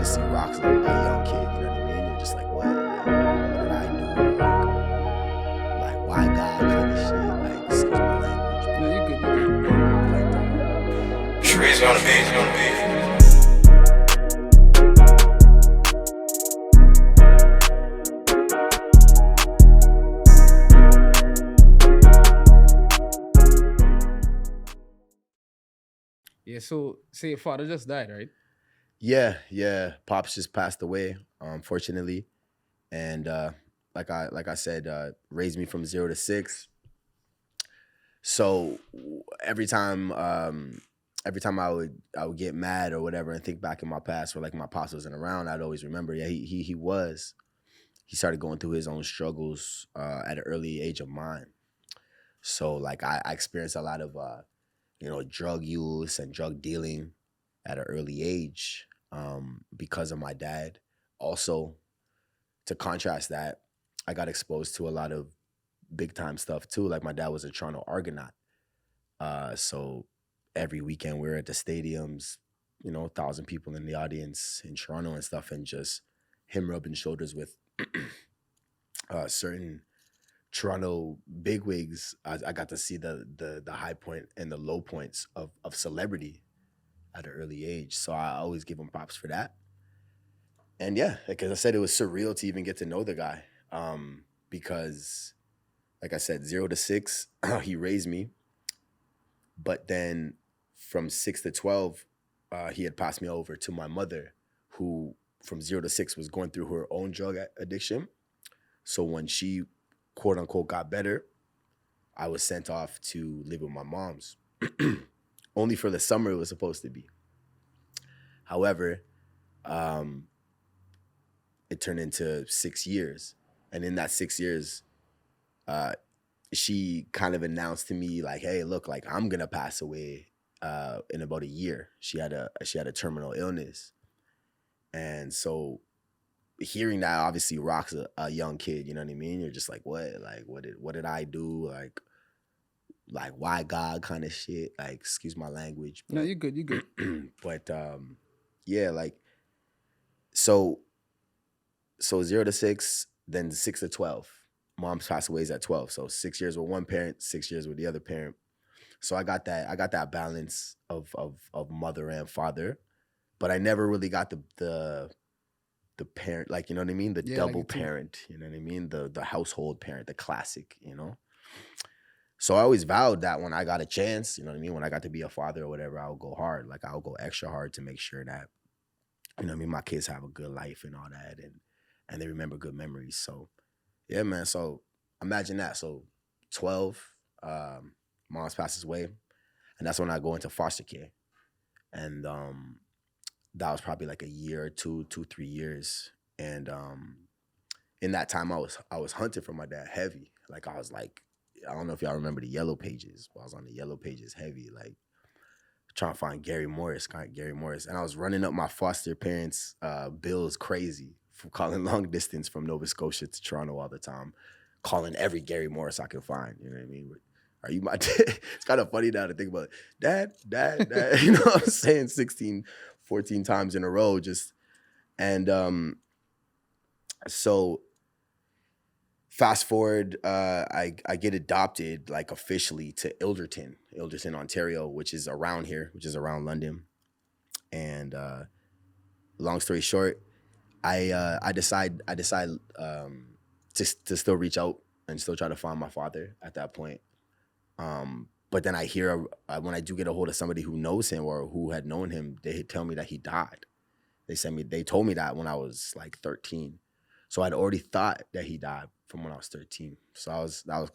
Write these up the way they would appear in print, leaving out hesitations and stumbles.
obviously rocks a young kid, you know what I mean? You're just like, what? Like, what did I do? Like why God kind of shit? Like, excuse my language. No, you're good, you're good. Trees on the beat. Yeah, so say your father just died, right? Yeah. Pops just passed away, unfortunately. And like I said, raised me from 0 to 6. So every time I would get mad or whatever and think back in my past where like my pops wasn't around, I'd always remember, yeah, he was. He started going through his own struggles at an early age of mine. So like I experienced a lot of drug use and drug dealing at an early age because of my dad. Also, to contrast that, I got exposed to a lot of big time stuff too. Like my dad was a Toronto Argonaut. So every weekend we were at the stadiums, 1,000 people in the audience in Toronto and stuff, and just him rubbing shoulders with certain Toronto bigwigs. I got to see the high point and the low points of celebrity at an early age. So I always give him props for that. And yeah, like as I said, it was surreal to even get to know the guy. Because like I said, 0 to 6, he raised me. But then from 6 to 12, he had passed me over to my mother, who from 0 to 6 was going through her own drug addiction. So when she, quote unquote, got better, I was sent off to live with my mom's. Only for the summer it was supposed to be. However, it turned into 6 years. And in that 6 years, she kind of announced to me like, hey, look, like I'm gonna pass away in about a year. She had a terminal illness. And so hearing that obviously rocks a young kid, you know what I mean? You're just like, what? Like, what did I do? Like why God kind of shit? Like, excuse my language. But, No, you're good. but yeah, like so 0 to 6, then 6 to 12. Mom's passed away at 12. So 6 years with one parent, 6 years with the other parent. So I got that balance of mother and father, but I never really got the parent, like, you know what I mean? The double like parent, you know what I mean? The household parent, the classic, So I always vowed that when I got a chance, you know what I mean? When I got to be a father or whatever, I'll go hard. Like I'll go extra hard to make sure that, you know what I mean, my kids have a good life and all that, and they remember good memories. So yeah, man. So imagine that. So 12, mom's passes away, and that's when I go into foster care. And that was probably like a year or 3 years. And in that time I was hunting for my dad heavy. Like I was like, I don't know if y'all remember the Yellow Pages, but I was on the Yellow Pages heavy, like trying to find Gary Morris. And I was running up my foster parents' bills crazy from calling long distance from Nova Scotia to Toronto all the time, calling every Gary Morris I could find. You know what I mean? Are you my dad? It's kind of funny now to think about it. Dad. You know what I'm saying? 16, 14 times in a row. And so fast forward, I get adopted like officially to Ilderton, Ontario, which is around here, which is around London. And long story short, I decide to still reach out and still try to find my father at that point. But then I hear when I do get a hold of somebody who knows him or who had known him, they tell me that he died. They told me that when I was like 13. So I'd already thought that he died from when I was 13. So that was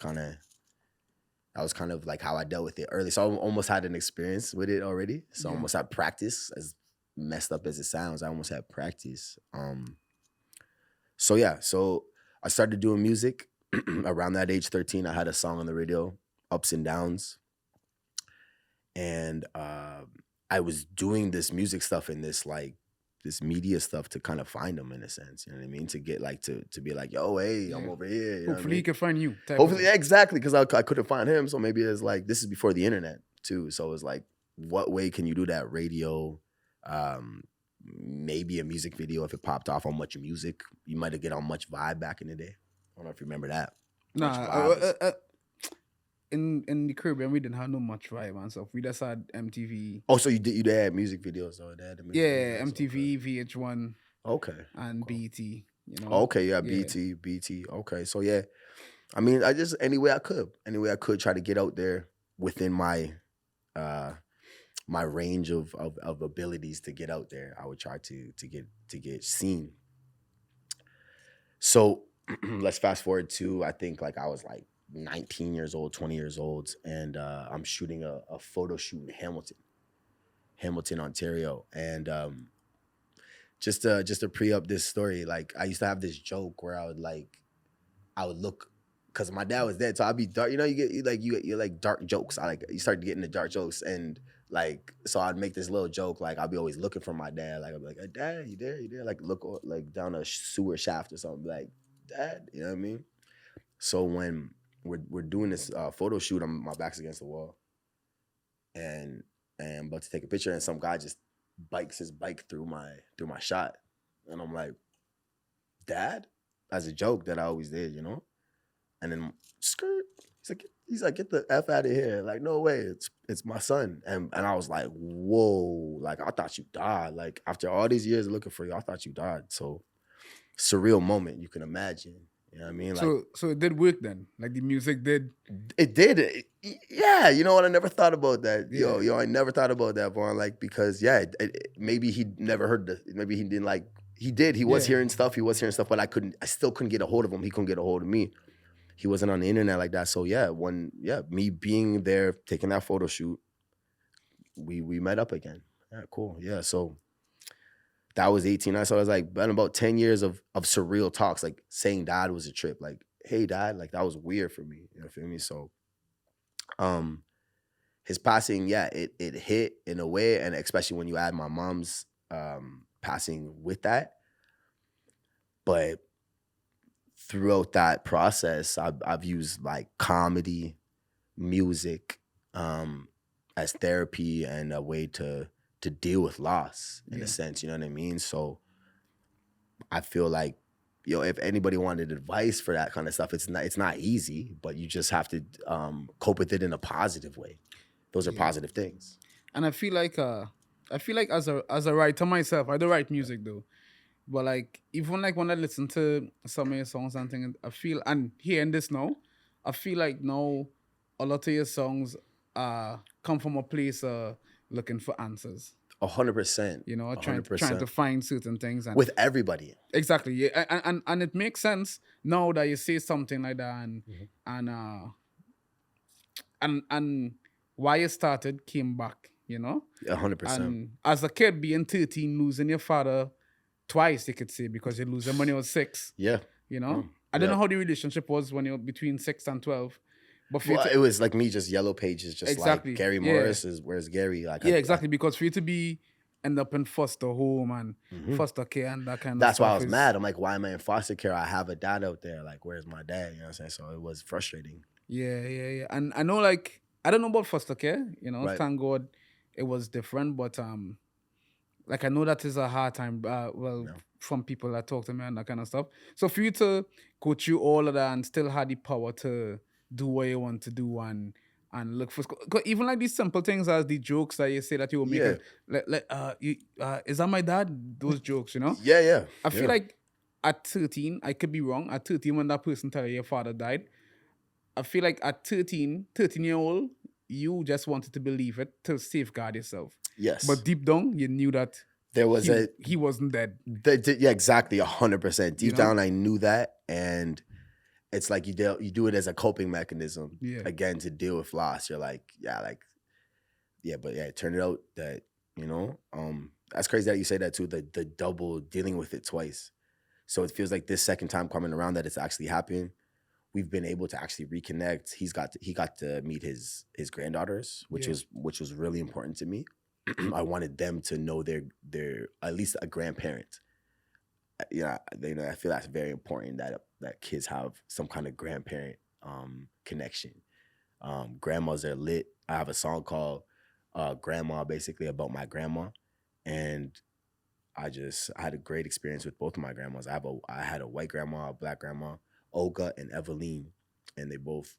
kind of like how I dealt with it early. So I almost had an experience with it already. So I almost had practice, as messed up as it sounds. I almost had practice. So yeah, so I started doing music around that age, 13. I had a song on the radio, Ups and Downs. And I was doing this music stuff in this media stuff to kind of find him in a sense, you know what I mean? To get like to be like, yo, hey, I'm over here. You know Hopefully he can find you. Hopefully, exactly, because I couldn't find him. So maybe it's like, this is before the internet too. So it's like, what way can you do that? Radio, maybe a music video if it popped off on Much Music. You might have get on Much Vibe back in the day. I don't know if you remember that. Much Nah, Vibe was. in the Caribbean we didn't have no much vibe and stuff. We just had MTV. Oh, so you did have music videos though? They had the music Yeah, videos. MTV, VH1, Okay. and Cool. BT. You know. Okay, yeah, Yeah. BT. Okay, so yeah, I mean, I just any way I could try to get out there within my uh my range of abilities to get out there. I would try to get seen. So let's fast forward to I think like I was like 19 years old, 20 years old, and I'm shooting a photo shoot in Hamilton, Ontario, and just to pre up this story, like I used to have this joke where I would look because my dad was dead, so I'd be dark. You know, you like dark jokes. You start getting the dark jokes, and like so I'd make this little joke like I'd be always looking for my dad. Like I'd be like, hey, Dad, you there? You there? Like look like down a sewer shaft or something. Like Dad, you know what I mean? So when we're doing this photo shoot, my back's against the wall, and I'm about to take a picture, and some guy just bikes his bike through my shot, and I'm like, Dad, as a joke that I always did, you know. And then skirt, he's like, get the F out of here. Like, no way, it's my son. And I was like, whoa, like I thought you died. Like after all these years looking for you, I thought you died. So surreal moment, you can imagine. You know what I mean? Like So it did work then. Like the music did. it did. Yeah, you know what? I never thought about that. Yeah. Yo, I never thought about that, Vaughn. Like because yeah, maybe he never heard maybe he didn't like. He did. He was Yeah. hearing stuff. But I still couldn't get a hold of him. He couldn't get a hold of me. He wasn't on the internet like that. So yeah, me being there, taking that photo shoot, we met up again. Yeah, cool. Yeah, so that was 18. So I was like, been about 10 years of surreal talks, like saying Dad was a trip. Like, hey Dad, like that was weird for me. You know, feel me? So his passing, yeah, it hit in a way, and especially when you add my mom's passing with that. But throughout that process, I've used like comedy, music, as therapy and a way to deal with loss in a sense. You know what I mean? So I feel like, if anybody wanted advice for that kind of stuff, it's not easy, but you just have to cope with it in a positive way. Those are positive things. And I feel like as a writer myself, I don't write music though. But like even like when I listen to some of your songs and things, I feel, and hearing this now, I feel like now a lot of your songs come from a place looking for answers. 100%. You know, trying 100%. to find certain things and With everybody. exactly, yeah, and it makes sense now that you say something like that, and why you started came back, you know. 100%. And as a kid, being 13, losing your father twice, you could say, because you lose him when you was 6. Yeah. You know, I don't know how the relationship was when you're between 6 and 12, but for Well, you it was like me, just yellow pages, just exactly, like Gary yeah. Morris is where's Gary? Like yeah, exactly, because for you to be end up in foster home and foster care and that kind of That's stuff. why I was mad. I'm like, why am I in foster care? I have a dad out there. Like, where's my dad? You know what I'm saying? So it was frustrating. Yeah. And I know, like, I don't know about foster care, you know, Right. thank God it was different, but like I know that is a hard time, from people that talk to me and that kind of stuff. So for you to go through all of that and still have the power to do what you want to do and look for 'cause even like these simple things as the jokes that you say that you will make, is that my dad? Those jokes, you know. Yeah. I feel like at 13, I could be wrong. At 13, when that person tell you your father died, I feel like at 13-year-old, you just wanted to believe it to safeguard yourself. Yes. But deep down, you knew that there was he wasn't dead. Yeah, exactly, 100%. Deep down, I knew that, and it's like you do it as a coping mechanism. Yeah. Again, to deal with loss. You're like, but it turned out that that's crazy that you say that too. The double dealing with it twice. So it feels like this second time coming around that it's actually happening. We've been able to actually reconnect. He got to meet his granddaughters, which was really important to me. I wanted them to know their at least a grandparent. I feel that's very important that kids have some kind of grandparent connection. Grandmas are lit. I have a song called Grandma, basically about my grandma, and I had a great experience with both of my grandmas. I had a white grandma, a black grandma, Olga and Eveline, and they both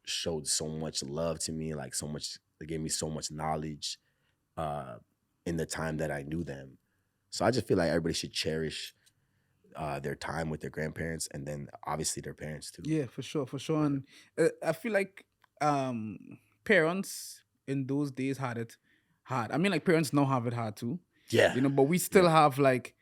showed so much love to me, like so much. They gave me so much knowledge uh, in the time that I knew them. So I just feel like everybody should cherish their time with their grandparents, and then obviously their parents too. Yeah, for sure, for sure. And I feel like um parents in those days had it hard. I mean, like parents now have it hard too, Yeah, but we still yeah, have like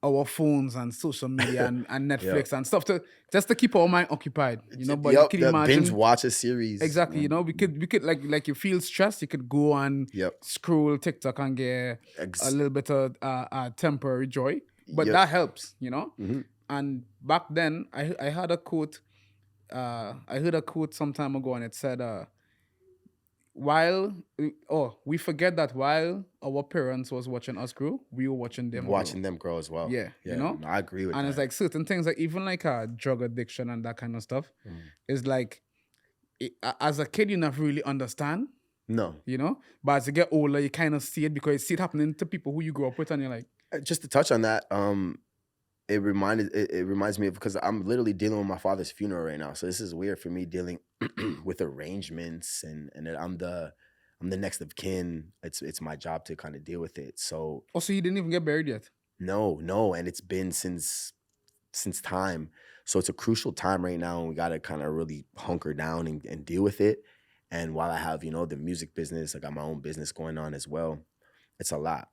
our phones and social media and yeah. Netflix and stuff to just to keep our mind occupied, But you Yep, can the binge imagine watch a series. exactly, we could like you feel stressed, you could go and Yep, scroll TikTok and get a ex- little bit of temporary joy, but yep. that helps. Hmm. And back then, I had a quote. I heard a quote some time ago, and it said, "While we forget that while our parents was watching us grow, we were watching them grow." Watching them grow as well. Yeah, Yeah, no, I agree with and it's that. like certain things, like even like drug addiction and that kind of stuff, Mm. is like as a kid you never really understand, No, but as you get older you kind of see it because you see it happening to people who you grew up with, and you're like, just to touch on that, it reminds me of, because I'm literally dealing with my father's funeral right now. So this is weird for me dealing with arrangements, and then I'm the next of kin. It's my job to kind of deal with it. So oh, so you didn't even get buried yet? no, and it's been since time. So it's a crucial time right now, and we got to kind of really hunker down and deal with it. And while I have, the music business, I got my own business going on as well. It's a lot,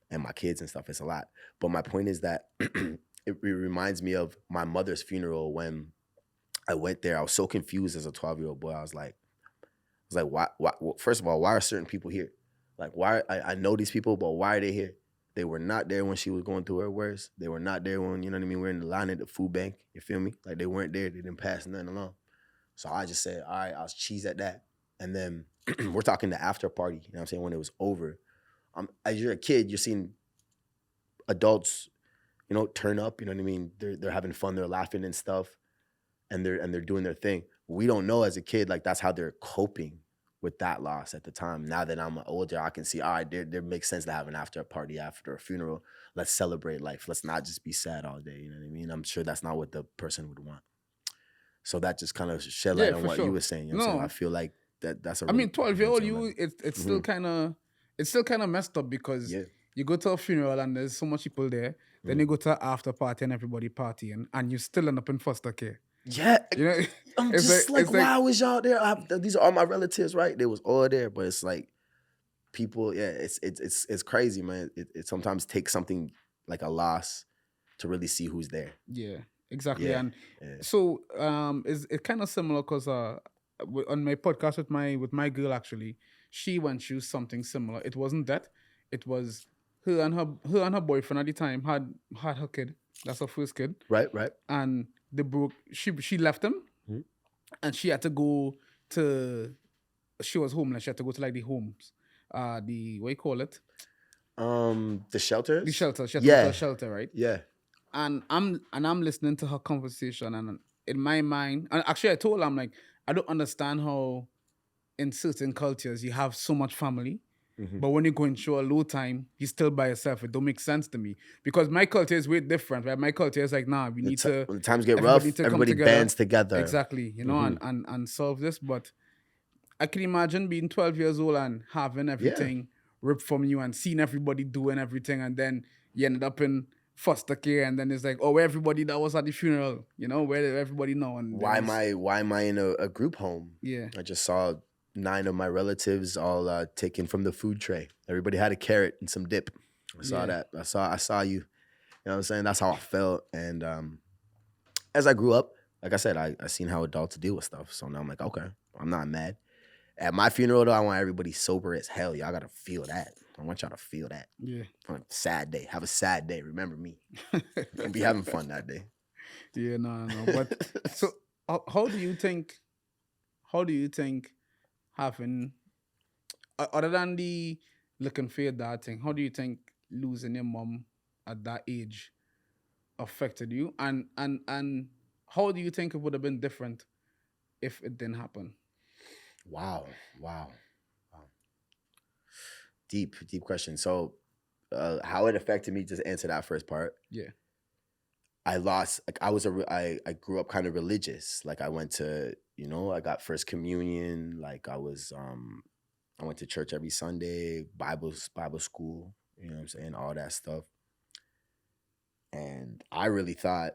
and my kids and stuff. It's a lot. But my point is that it reminds me of my mother's funeral when I went there. I was so confused as a 12-year-old boy. I was like, why? Well, first of all, why are certain people here? Like, why? I know these people, but why are they here? They were not there when she was going through her worst. They were not there when, you know what I mean, we're in the line at the food bank. You feel me? Like, they weren't there. They didn't pass nothing along. So I just said, all right, I'll cheese at that. And then we're talking the after party, you know what I'm saying, when it was over. As you're a kid, you're seeing adults, turn up, you know what I mean? They're having fun, they're laughing and stuff, and they're doing their thing. We don't know as a kid, like, that's how they're coping with that loss at the time. Now that I'm older, I can see, all right, there makes sense to have an after party after a funeral. Let's celebrate life. Let's not just be sad all day. You know what I mean? I'm sure that's not what the person would want. So that just kind of shed light Yeah, on for what you sure. were saying. You know what I'm saying? I No, feel like that's a I really mean, 12-year old mental you, level. it's Hmm. still kind of messed up because Yeah. you go to a funeral and there's so much people there. Then Mhm. you go to an after party and everybody partying, and you still end up in foster care. Yeah. You know, I'm it's like just like, it's like why was y'all there? These are all my relatives, right? They was all there, but it's like people, yeah, it's crazy, man. It sometimes takes something like a loss to really see who's there. yeah, exactly. Yeah, And yeah. so it's kind of similar because on my podcast with my girl, actually, she went through something similar. It wasn't that, it was her and her boyfriend at the time had her kid. That's her first kid, Right, right. and they broke. She left him, Mhm. and she had to go to. She was homeless. She had to go to like the homes, the what you call it, The the shelters. shelter. She had to go to a Yeah, shelter, right? yeah. And I'm listening to her conversation, and in my mind, and actually I told her, I'm like, I don't understand how in certain cultures you have so much family, Hmm. but when you're going through a low time, you're still by yourself. It don't make sense to me because my culture is way different, right? My culture is like, nah, we need to, When the times get everybody rough, need to come everybody together, bands together. exactly, Hmm. and solve this. But I can imagine being 12 years old and having Yeah. everything ripped from you and seeing everybody doing everything, and then you ended up in foster care, and then it's like, oh, where everybody that was at the funeral, where did everybody know? And then it's Why am I in a group home? yeah, I just saw 9 of my relatives all taken from the food tray. Everybody had a carrot and some dip. I saw yeah, that. I saw you. You know what I'm saying? That's how I felt. And as I grew up, like I said, I seen how adults deal with stuff. So now I'm like, okay, I'm not mad. At my funeral though, I want everybody sober as hell. Y'all gotta feel that. I want y'all to feel that. yeah. On a sad day. Have a sad day. Remember me. Don't be having fun that day. Yeah, no. But so, how do you think? How do you think having, other than the looking for your dad thing, how do you think losing your mom at that age affected you? And how do you think it would have been different if it didn't happen? Wow. Wow. Wow. Deep question. So how it affected me. Just answer that first part. Yeah. I lost. Like I grew up kind of religious. Like I went to, I got first communion. Like I went to church every Sunday, Bible school. You know what I'm saying? All that stuff. And I really thought,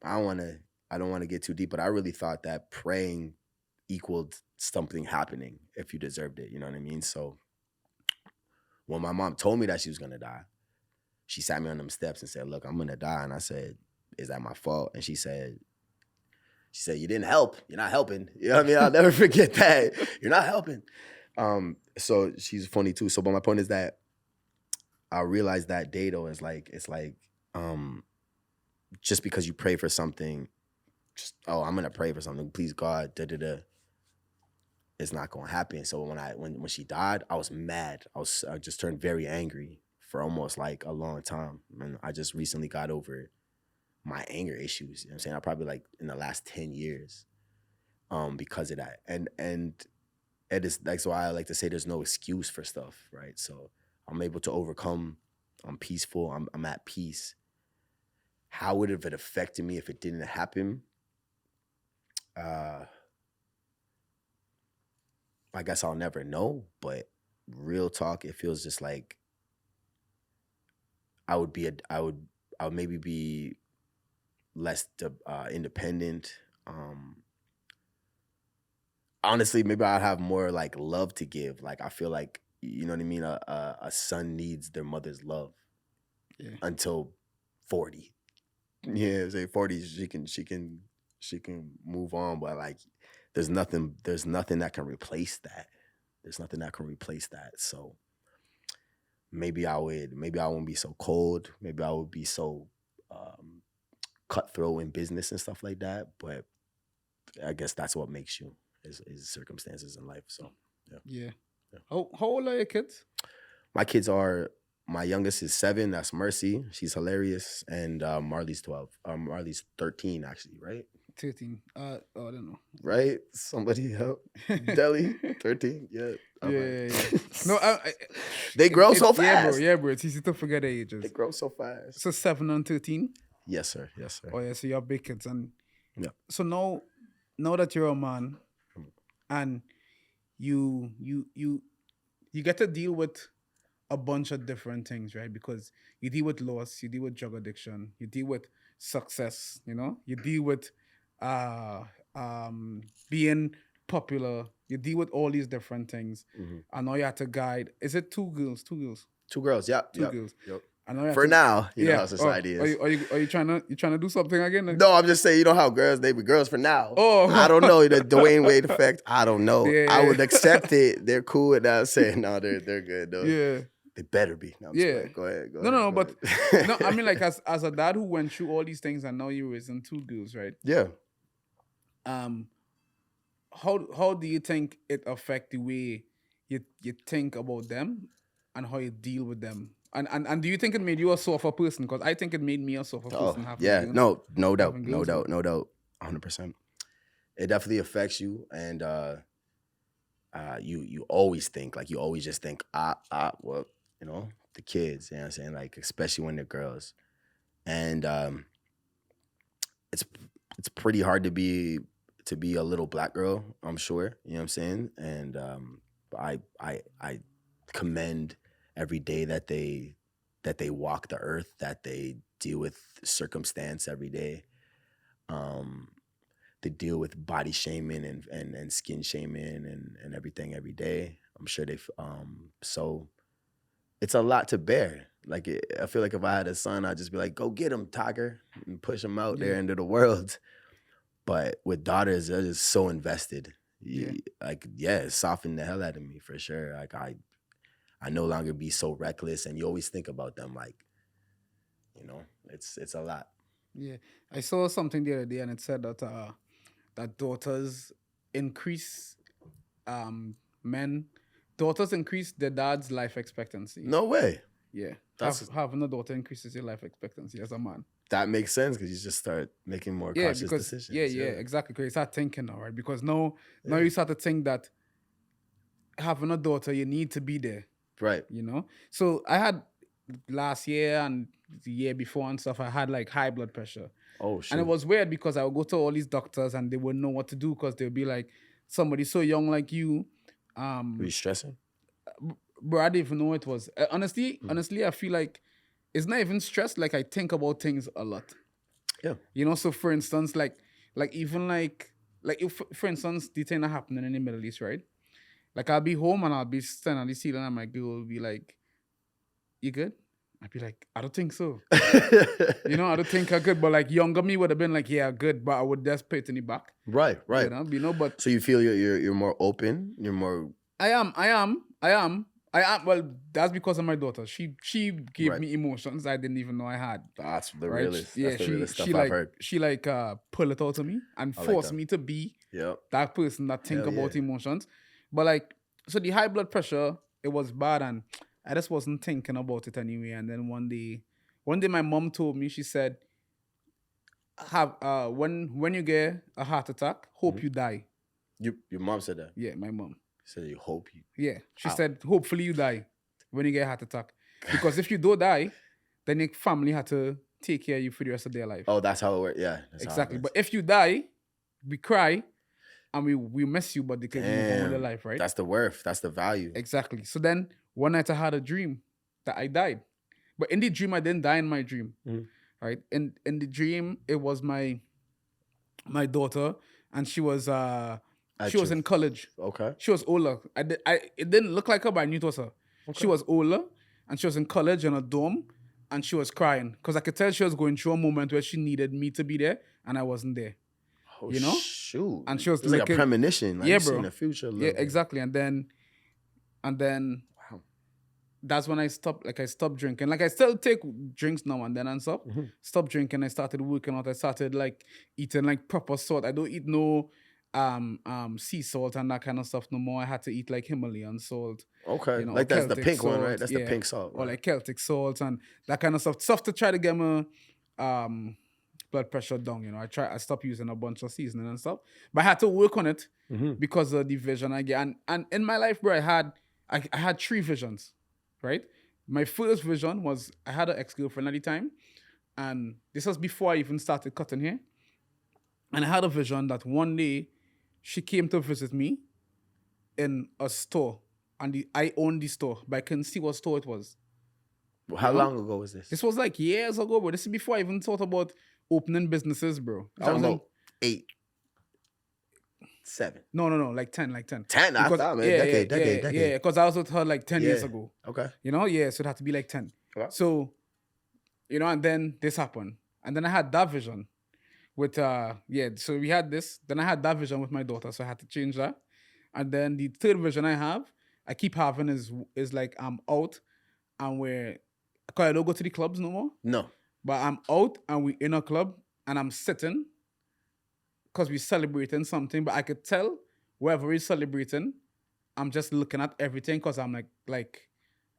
I don't want to. I don't want to get too deep, but I really thought that praying equaled something happening if you deserved it. You know what I mean? So when my mom told me that she was gonna die, she sat me on them steps and said, "Look, I'm gonna die." And I said, "Is that my fault?" And she said, "You didn't help. You're not helping." You know what I mean? I'll never forget that. You're not helping. So she's funny too. So, but my point is that I realized that day though is like just because you pray for something, I'm gonna pray for something. Please God, da da da. It's not gonna happen. So when she died, I was mad. I just turned very angry for almost like a long time, and I just recently got over my anger issues. You know what I'm saying? I probably like in the last 10 years, because of that. And it is like, so I like to say there's no excuse for stuff, right? So I'm able to overcome. I'm peaceful. I'm at peace. How would it have affected me if it didn't happen? I guess I'll never know, but real talk, it feels just like I would maybe be less independent. Honestly, maybe I'd have more like love to give. Like I feel like, you know what I mean? A son needs their mother's love until 40. Yeah, say 40, she can move on, but like there's nothing that can replace that. There's nothing that can replace that. So maybe I won't be so cold. Maybe I would be so cutthroat in business and stuff like that. But I guess that's what makes you is circumstances in life. So yeah. How old are your kids? My kids are, my youngest is 7. That's Mercy. She's hilarious. And Marley's 12. Marley's 13 actually, right? 13. I don't know. Right? Somebody help. Deli, 13. Yeah. Yeah. No, they grow so fast. Yeah, bro. It's easy to forget their ages. They grow so fast. So 7 and 13? Yes, sir. Oh yeah, so you have big kids. And yeah. So now that you're a man and you get to deal with a bunch of different things, right? Because you deal with loss, you deal with drug addiction, you deal with success, you deal with being popular, you deal with all these different things. I know you have to guide. Is it 2 girls? 2 girls. 2 girls. Yeah. 2 girls. Yep. I know for now, you know how society is. Are you trying to do something again? No, I'm just saying, you know how girls, they be girls for now. Oh, I don't know the Dwayne Wade effect. I don't know. Yeah. I would accept it. They're cool with that. Saying no, they're good though. Yeah. They better be. No, Go ahead. No, but no, I mean like as a dad who went through all these things and now you're raising 2 girls, right? Yeah. How do you think it affect the way you think about them and how you deal with them? And do you think it made you a softer person? Because I think it made me a softer person. Yeah, no doubt, 100%. It definitely affects you, and you always think, like, you always just think, well, the kids, you know what I'm saying, like, especially when they're girls, and it's pretty hard to be a little black girl, I'm sure, you know what I'm saying, and I commend every day that they walk the earth, that they deal with circumstance every day. They deal with body shaming and skin shaming and everything every day. I'm sure so it's a lot to bear. Like, I feel like if I had a son, I'd just be like, go get him, Tiger, and push him out there into the world. But with daughters, they're just so invested. It softened the hell out of me for sure. Like, I no longer be so reckless, and you always think about them, like, it's a lot. Yeah, I saw something the other day, and it said that that daughters increase their dad's life expectancy. No way. Yeah, having a daughter increases your life expectancy as a man. That makes sense because you just start making more conscious decisions. Yeah, exactly. Because you start thinking now, right? Because now you start to think that having a daughter, you need to be there. Right. So I had last year and the year before and stuff, I had like high blood pressure. Oh And it shoot. was weird because I would go to all these doctors and they wouldn't know what to do because they'd be like, somebody so young like you, Were you stressing? bro, I didn't even know what it was. Honestly, Mm. honestly, I feel like it's not even stress. Like I think about things a lot. Yeah. You know, so for instance, like even like if for instance, the thing that happening in the Middle East, right? Like I'll be home and I'll be standing on the ceiling and my girl will be like, "You good?" I'd be like, "I don't think so." You know, I don't think I could. But like younger me would have been like, "Yeah, good," but I would just put it in the back. Right, You right. know, but So you feel you're more open. You're more I am. Well, that's because of my daughter. She gave right. me emotions I didn't even know I had. That's the Right? realest. That's Yeah, the realest she stuff I've heard. pull it out of me and I like force that. me to be Yep. that person that think Hell yeah. about emotions. But like, so the high blood pressure, it was bad, and I just wasn't thinking about it anyway. And then one day my mom told me, she said, "Have when you get a heart attack, hope Mhm. you die." Your mom said that. Yeah, my mom. Said you hope you. Yeah, she Ow. said, hopefully you die when you get a heart attack, because if you don't die, then your family had to take care of you for the rest of their life. Oh, that's how it works. Yeah, that's how it Exactly. happens. But if you die, we cry and we miss you, but they could move on with their Damn. life, right? That's the worth. That's the value. Exactly. So then one night I had a dream that I died. But in the dream, I didn't die in my dream. Mhm. Right? In the dream, it was my daughter, and she was At in college. okay. She was older. It didn't look like her, but I knew it was her. She Okay. was older, and she was in college in a dorm, and she was crying because I could tell she was going through a moment where she needed me to be there, and I wasn't there. Oh You know? shoot. And she was It's like a looking, premonition. Like yeah, you see in bro, the future a yeah, little bit. exactly. And then Wow. that's when I stopped. Like I stopped drinking. Like I still take drinks now and then and stuff. Mhm. Stopped drinking. I started working out. I started like eating like proper salt. I don't eat no sea salt and that kind of stuff no more. I had to eat like Himalayan salt, Okay. you know, or Like that's the Celtic pink one, right? salt, That's the yeah, pink salt, or right? like Celtic salt and that kind of stuff. Stuff to try to get my blood pressure down. You know, I stopped using a bunch of seasoning and stuff, but I had to work on it Mm-hmm. because of the vision I get. And in my life, bro, I had three visions, right? My first vision was I had an ex-girlfriend at the time, and this was before I even started cutting hair. And I had a vision that one day she came to visit me in a store, and I owned the store, but I couldn't see what store it was. How You know? long ago was this? This was like years ago, bro. This is before I even thought about opening businesses, bro. You're I was talking in about 8, 7, no, like 10, like 10. 10. I Because thought, man, decade. yeah, because I was with her like 10 years Yeah. ago. Okay. You know, yeah, so it had to be like 10. Okay. So, you know, and then this happened. And then I had that vision with so we had this. Then I had that vision with my daughter, so I had to change that. And then the third vision I keep having is like I'm out and cause I don't go to the clubs no more. No. But I'm out and we in a club and I'm sitting because we're celebrating something. But I could tell wherever we're celebrating, I'm just looking at everything because I'm like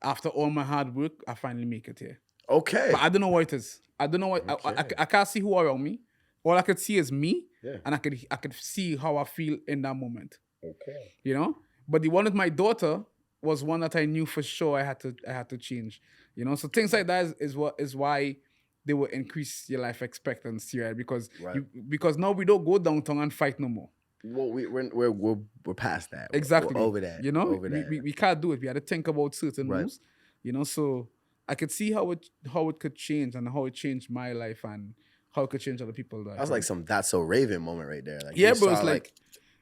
after all my hard work, I finally make it here. Okay. But I don't know what it is. I don't know what Okay. I can't see who around me. All I could see is me, Yeah. and I could see how I feel in that moment. Okay. You know. But the one with my daughter was one that I knew for sure I had to change. You know. So things like that is why they will increase your life expectancy, right? Because now we don't go downtown and fight no more. Well, we're past that. Exactly. We're over that. You know, Over that. we can't do it. We had to think about certain Right. moves. You know, so I could see how it could change and how it changed my life and how it could change other people's life. That's like some That's So Raven moment right there. Like yeah, you bro. It's saw, like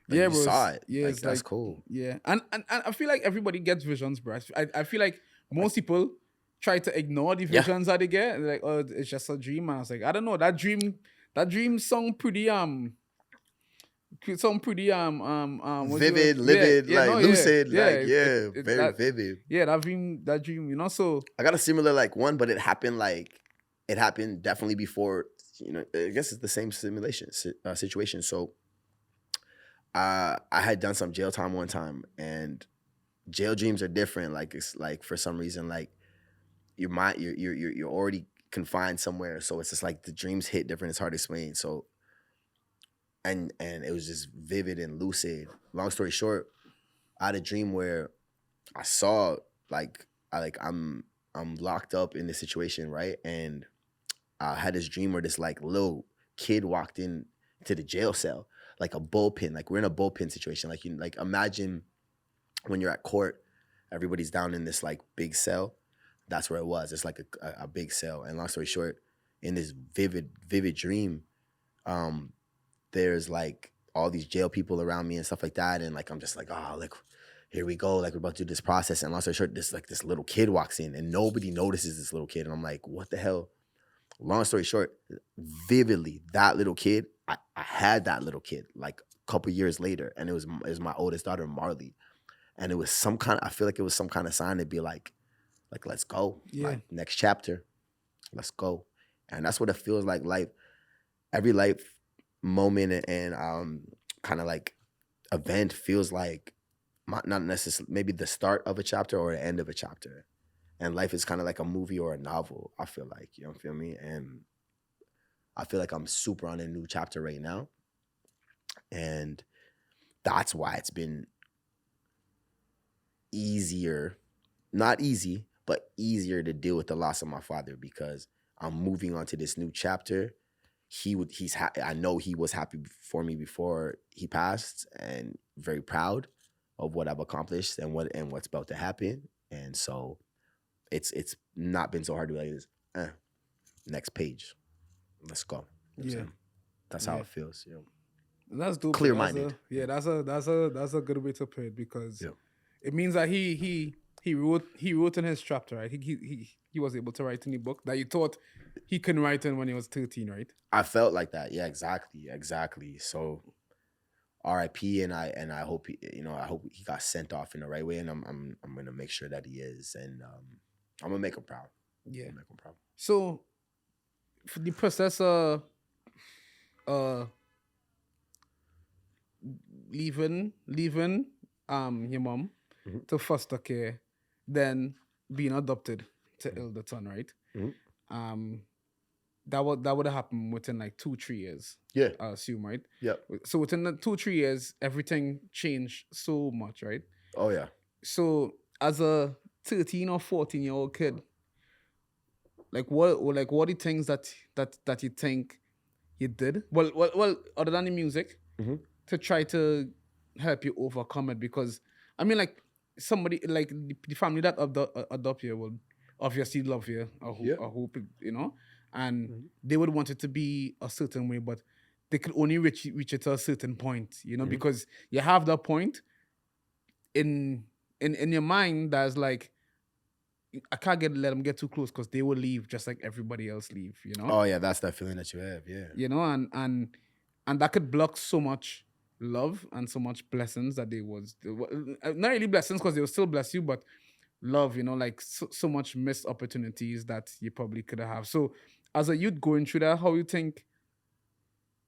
you yeah, bro. saw it. Yeah, Like, it's that's like cool. yeah, and I feel like everybody gets visions, bro. I feel like most people try to ignore the Yeah. visions that they get. Like, oh, it's just a dream. And I was like, I don't know. That dream sound pretty Vivid, livid, yeah, like no, lucid, yeah, like it- very vivid. Yeah, that dream, you know. So I got a similar like one, but it happened definitely before. You know, I guess it's the same situation. So, I had done some jail time one time, and jail dreams are different. Like it's like for some reason, like your mind, you're already confined somewhere, so it's just like the dreams hit different. It's hard to explain. So, and it was just vivid and lucid. Long story short, I had a dream where I saw I'm I'm locked up in this situation, right? And I had this dream where this like little kid walked in to the jail cell, like a bullpen. Like we're in a bullpen situation. Like you like imagine when you're at court, everybody's down in this like big cell. That's where it was. It's like a big cell. And long story short, in this vivid dream, um, there's like all these jail people around me and stuff like that. And like I'm just like, oh, like here we go. Like we're about to do this process. And long story short, this little kid walks in and nobody notices this little kid. And I'm like, what the hell? Long story short, vividly, that little kid, I had that little kid like a couple years later, and it was my oldest daughter, Marley, and it was I feel like it was some kind of sign to be like let's go, Yeah. like next chapter, let's go, and that's what it feels like. Life, every life moment and kind of like event feels like not necessarily maybe the start of a chapter or the end of a chapter. And life is kind of like a movie or a novel, I feel like, you know, feel me? And I feel like I'm super on a new chapter right now. And that's why it's been easier, not easy, but easier to deal with the loss of my father because I'm moving on to this new chapter. I know he was happy for me before he passed and very proud of what I've accomplished and what's about to happen. And so it's not been so hard to be like this. Next page, let's go. You know what I'm Yeah. saying? That's how Yeah. it feels. You know, That's dope. clear-minded. That's a good way to put it because Yeah. it means that he wrote in his chapter, right? He was able to write in the book that you thought he couldn't write in when he was 13, right? I felt like that. Yeah, exactly. So, R.I.P. And I hope I hope he got sent off in the right way, and I'm gonna make sure that he is, and I'm gonna make him proud. Yeah. I'm gonna make him proud. So for the process uh leaving your mom Mhm. to foster care, then being adopted to Mhm. Ilderton, right? Mhm. Um that would have happened within like 2-3 years, Yeah. I assume, right? Yep. So within the 2-3 years, everything changed so much, right? Oh yeah. So as a 13 or 14-year-old kid, what are the things that you think you did? Well, other than the music, Mhm. to try to help you overcome it, because I mean, like somebody like the family that adopt you will obviously love you. Yeah. I hope and Mhm. they would want it to be a certain way, but they could only reach it to a certain point, Mhm. because you have that point in in your mind that's like, I can't let them get too close because they will leave just like everybody else leave. Oh yeah, that's that feeling that you have. Yeah. And that could block so much love and so much blessings that not really blessings because they will still bless you, but love, like so much missed opportunities that you probably could have. So as a youth going through that, how you think,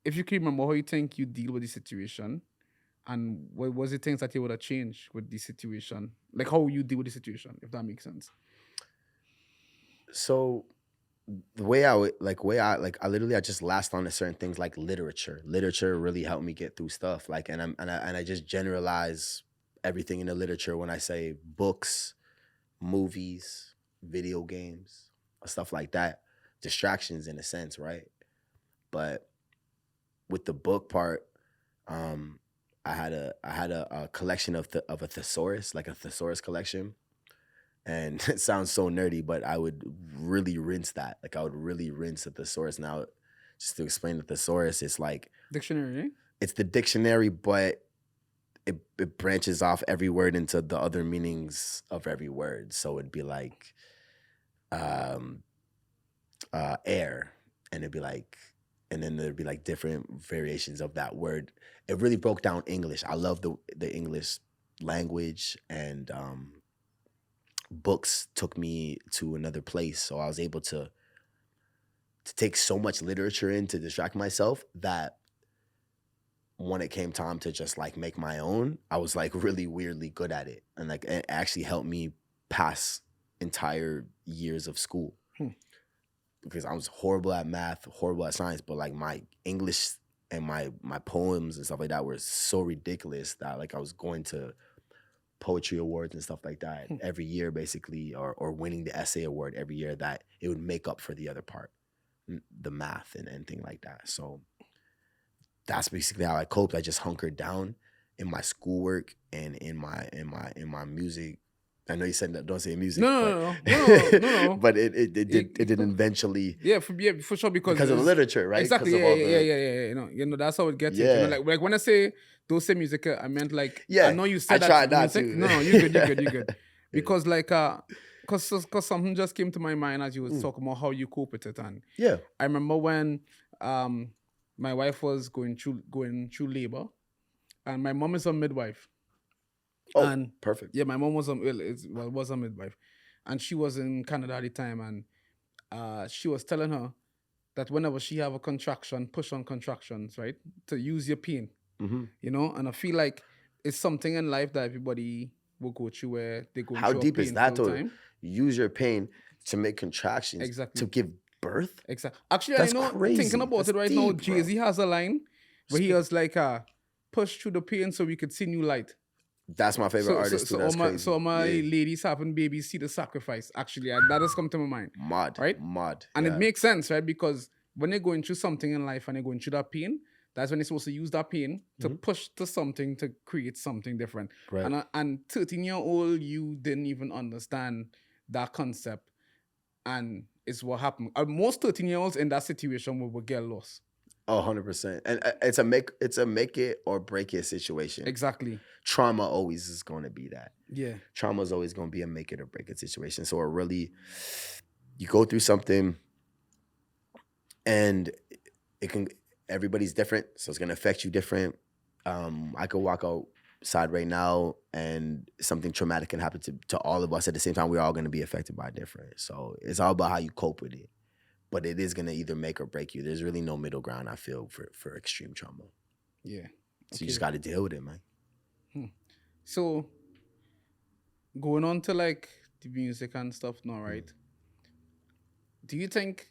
if you can remember, how you think you deal with the situation, and what was the things that you would have changed with the situation, like how you deal with the situation, if that makes sense. So the way I would like way I like I literally I just last on to certain things like literature. Literature really helped me get through stuff. Like and I just generalize everything in the literature when I say books, movies, video games, stuff like that. Distractions in a sense, right? But with the book part, um, I had a collection of a thesaurus, like a thesaurus collection. And it sounds so nerdy, but I would really rinse that. Like I would really rinse the thesaurus. Now, just to explain the thesaurus, it's like Dictionary, eh? it's the dictionary, but it branches off every word into the other meanings of every word. So it'd be like um air, and it'd be like, and then there'd be like different variations of that word. It really broke down English. I love the English language, and books took me to another place. So I was able to take so much literature in to distract myself that when it came time to just like make my own, I was like really weirdly good at it. And like it actually helped me pass entire years of school. Hmm. Because I was horrible at math, horrible at science, but like my English and my poems and stuff like that were so ridiculous that like I was going to poetry awards and stuff like that every year, basically, or winning the essay award every year, that it would make up for the other part, the math and thing like that. So that's basically how I coped. I just hunkered down in my schoolwork and in my music. I know you said that don't say music, No. but it did eventually. Yeah, for sure, Because of the literature, right? Exactly. Because of all the Yeah. That's how it gets. It. yeah. Like when I say don't say music, I meant like I Yeah, know you I said that tried not music. to. No, you good. Because like cause something just came to my mind as you was talking about how you cope with it, and Yeah. I remember when my wife was going through labor, and my mom is a midwife. Oh, And perfect. yeah, my mom was was a midwife, and she was in Canada at the time, and she was telling her that whenever she have a contraction, push on contractions, right, to use your pain, and I feel like it's something in life that everybody will go through where they go How through a deep is that painful to time. use your pain to make contractions Exactly. to give birth? Exactly. Actually, That's I know, crazy. thinking about That's it right deep, now, bro. Jay-Z has a line where he was like, push through the pain so we could see new light. That's my favorite artist too. That's crazy. So my Yeah. ladies having babies see the sacrifice. Actually, that has come to my mind. Right? And it makes sense, right? Because when they're going through something in life and they're going through that pain, that's when they're supposed to use that pain to push to something to create something different. Right. And 13-year-old, you didn't even understand that concept. And it's what happened. Most 13-year-olds in that situation will get lost. Oh, 100%. And it's a make it or break it situation. Exactly. Trauma always is going to be that. Yeah. Trauma is always going to be a make it or break it situation. So it really, you go through something and everybody's different. So it's going to affect you different. I could walk outside right now and something traumatic can happen to all of us at the same time. We're all going to be affected by different. So it's all about how you cope with it. But it is going to either make or break you. There's really no middle ground, I feel, for extreme trauma. Yeah. So you just got to deal with it, man. So going on to like the music and stuff now, right? Do you think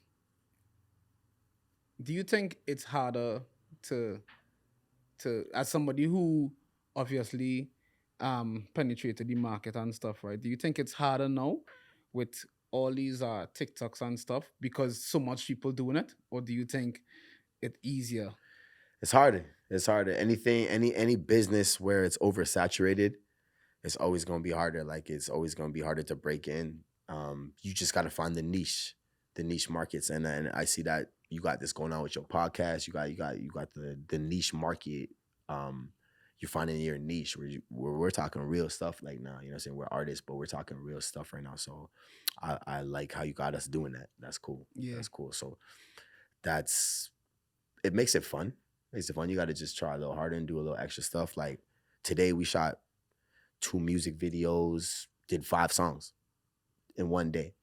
it's harder to as somebody who obviously penetrated the market and stuff, right? Do you think it's harder now with all these TikToks and stuff because so much people doing it, or do you think it's easier? It's harder. Any business where it's oversaturated, it's always gonna be harder. Like it's always gonna be harder to break in. You just gotta find the niche markets, and I see that you got this going on with your podcast. You got the niche market. You're finding your niche where we're talking real stuff like now. You know what I'm saying? We're artists, but we're talking real stuff right now. So I like how you got us doing that. That's cool. Yeah. That's cool. So it makes it fun. You got to just try a little harder and do a little extra stuff. Like today we shot 2 music videos, did 5 songs in one day.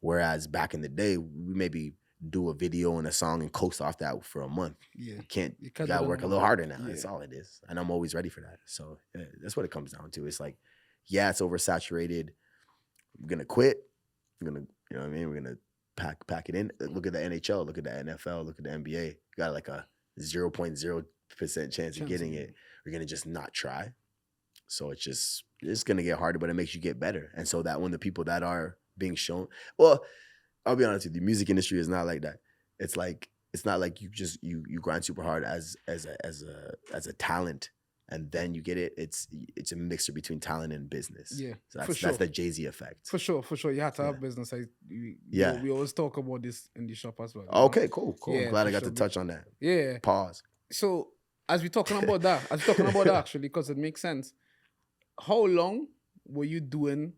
Whereas back in the day, we maybe do a video and a song and coast off that for a month. Yeah. You got to work a little harder now. That's all it is. And I'm always ready for that. So yeah, that's what it comes down to. It's like, yeah, it's oversaturated. We're going to quit. We're going to, you know what I mean? We're going to pack it in. Look at the NHL. Look at the NFL. Look at the NBA. You got like a 0.0% chance of getting it. We're going to just not try. So it's going to get harder, but it makes you get better. And so that when the people that are being shown, well, I'll be honest with you, the music industry is not like that. It's not like you just you grind super hard as a talent and then you get it. It's a mixture between talent and business. Yeah, so that's the Jay-Z effect. For sure. You have to have business. We always talk about this in the shop as well. Okay, cool. Yeah, I'm glad I got to touch on that. Yeah. Pause. So as we're talking about that, actually, because it makes sense. How long were you doing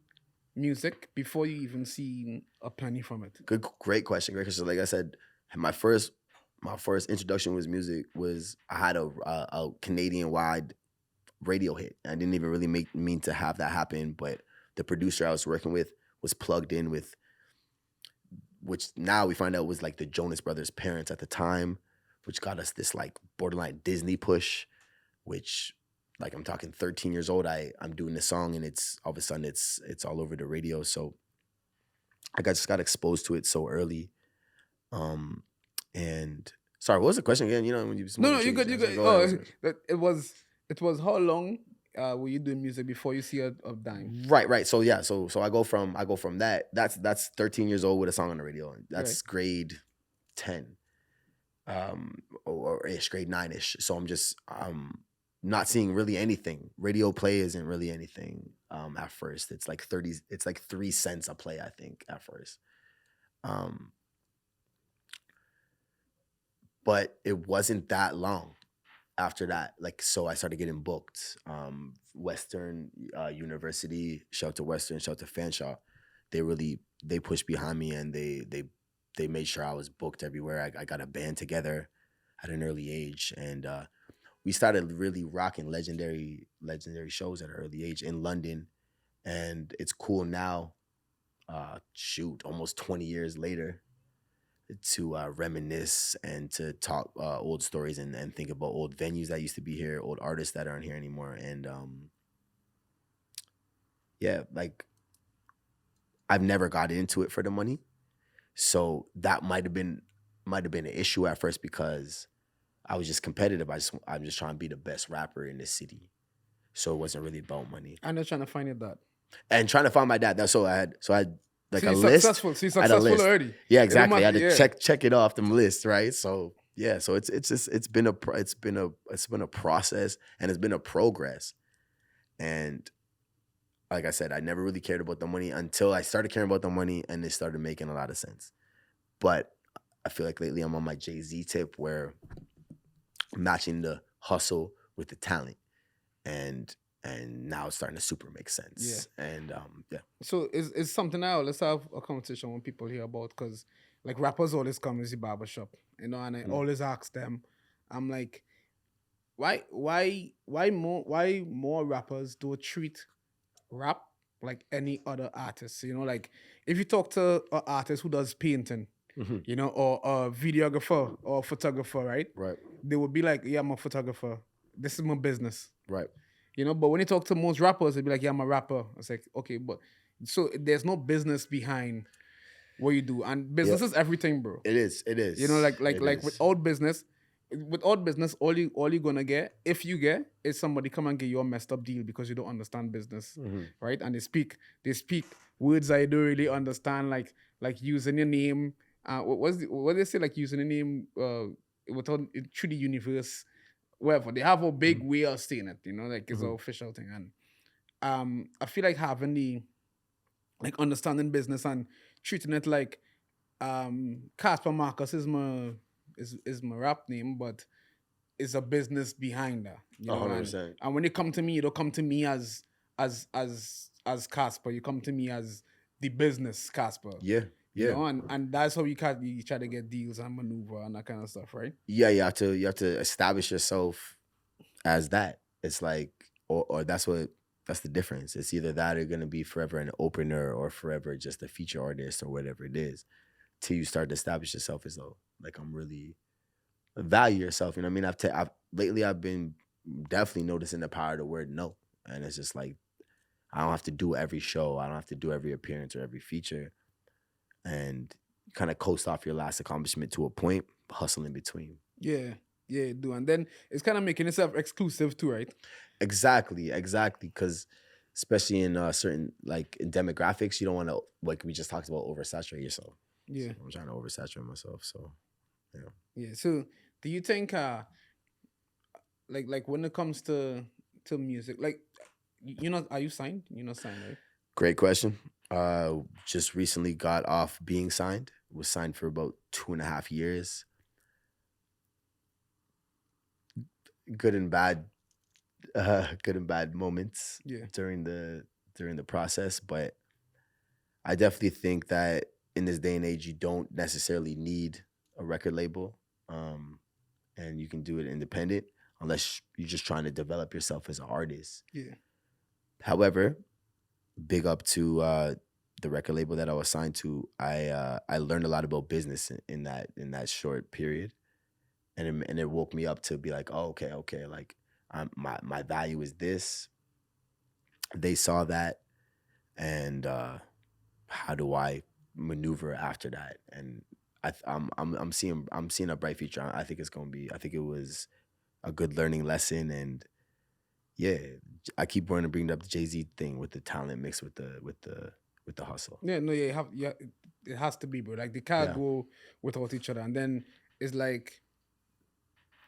music before you even seen a penny from it? Great question. Like I said, my first introduction with music was I had a Canadian wide radio hit. I didn't even really mean to have that happen, but the producer I was working with was plugged in with, which now we find out was like the Jonas Brothers' parents at the time, which got us this like borderline Disney push, which like I'm talking 13 years old, I'm doing this song and it's all of a sudden it's all over the radio. So I just got exposed to it so early. And sorry, what was the question again? You know, when you No, you good. Oh, it was how long were you doing music before you see a dime? Right. So yeah, so I go from that. That's 13 years old with a song on the radio. Right. That's grade 10, or ish, grade 9-ish. So I'm just not seeing really anything. Radio play isn't really anything at first. It's like 30. It's like 3 cents a play, I think, at first. Um, but it wasn't that long after that. Like, so I started getting booked. Western University, shout to Western, shout to Fanshawe. They pushed behind me, and they made sure I was booked everywhere. I got a band together at an early age, and we started really rocking legendary shows at an early age in London. And it's cool now, shoot, almost 20 years later, to reminisce and to talk old stories, and think about old venues that used to be here, old artists that aren't here anymore. And yeah, like, I've never got into it for the money. So that might have been an issue at first, because I was just competitive. I'm just trying to be the best rapper in this city. So it wasn't really about money. I'm just trying to find it that. And trying to find my dad. That's so I had like So a you're list. successful. So you're I had a successful list. already. Yeah, It don't exactly. I had matter, to yeah. check it off the list, right? So yeah, so it's been a process, and it's been a progress. And like I said, I never really cared about the money until I started caring about the money, and it started making a lot of sense. But I feel like lately I'm on my Jay-Z tip, where I'm matching the hustle with the talent, and now it's starting to super make sense. And yeah. So it's something now. Let's have a conversation when people hear about, because like rappers always come to the barbershop, and I always ask them, I'm like, why more rappers don't treat rap like any other artist? Like if you talk to an artist who does painting, Mhm. or a videographer or photographer, right? Right. They would be like, yeah, I'm a photographer. This is my business. Right. But when you talk to most rappers, they'd be like, yeah, I'm a rapper. It's like, okay, but so there's no business behind what you do. And business is everything, bro. It is. Like without business, all you're gonna get, if you get, is somebody come and get you a messed up deal because you don't understand business. Right? And they speak words that you don't really understand, like using your name. What they say, like using a name without through the universe, whatever. They have a big way of saying it, like it's an official thing. And I feel like having the understanding business and treating it like Casper Marcus is my rap name, but it's a business behind that. 100%. And when you come to me, you don't come to me as Casper. You come to me as the business Casper. Yeah. And that's how you try to get deals and maneuver and that kind of stuff, right? Yeah, you have to establish yourself as that. It's like, or that's the difference. It's either that, or gonna be forever an opener, or forever just a feature artist, or whatever it is, till you start to establish yourself as though, like, I'm really value yourself. You know what I mean? Lately I've been definitely noticing the power of the word no. And it's just like, I don't have to do every show. I don't have to do every appearance or every feature. And kind of coast off your last accomplishment to a point, hustle in between. Yeah, you do. And then it's kind of making itself exclusive too, right? Exactly. Because especially in certain, like, in demographics, you don't want to, like we just talked about, oversaturate yourself. Yeah. So I'm trying to oversaturate myself. So yeah. Yeah. So do you think like when it comes to music, like, are you signed? You're not signed, right? Great question. Just recently got off being signed. Was signed for about 2.5 years. Good and bad moments. Yeah. During the process, but I definitely think that in this day and age, you don't necessarily need a record label, and you can do it independent, unless you're just trying to develop yourself as an artist. Yeah. However, big up to the record label that I was signed to. I learned a lot about business in that short period, and it woke me up to be like, oh, okay, like, my value is this. They saw that, and how do I maneuver after that? And I'm seeing a bright future. I think it's gonna be. I think it was a good learning lesson, and yeah, I keep wanting to bring up the Jay-Z thing with the talent mixed with the hustle. Yeah, no, yeah, it has to be, bro. Like they can't Yeah, go without each other. And then it's like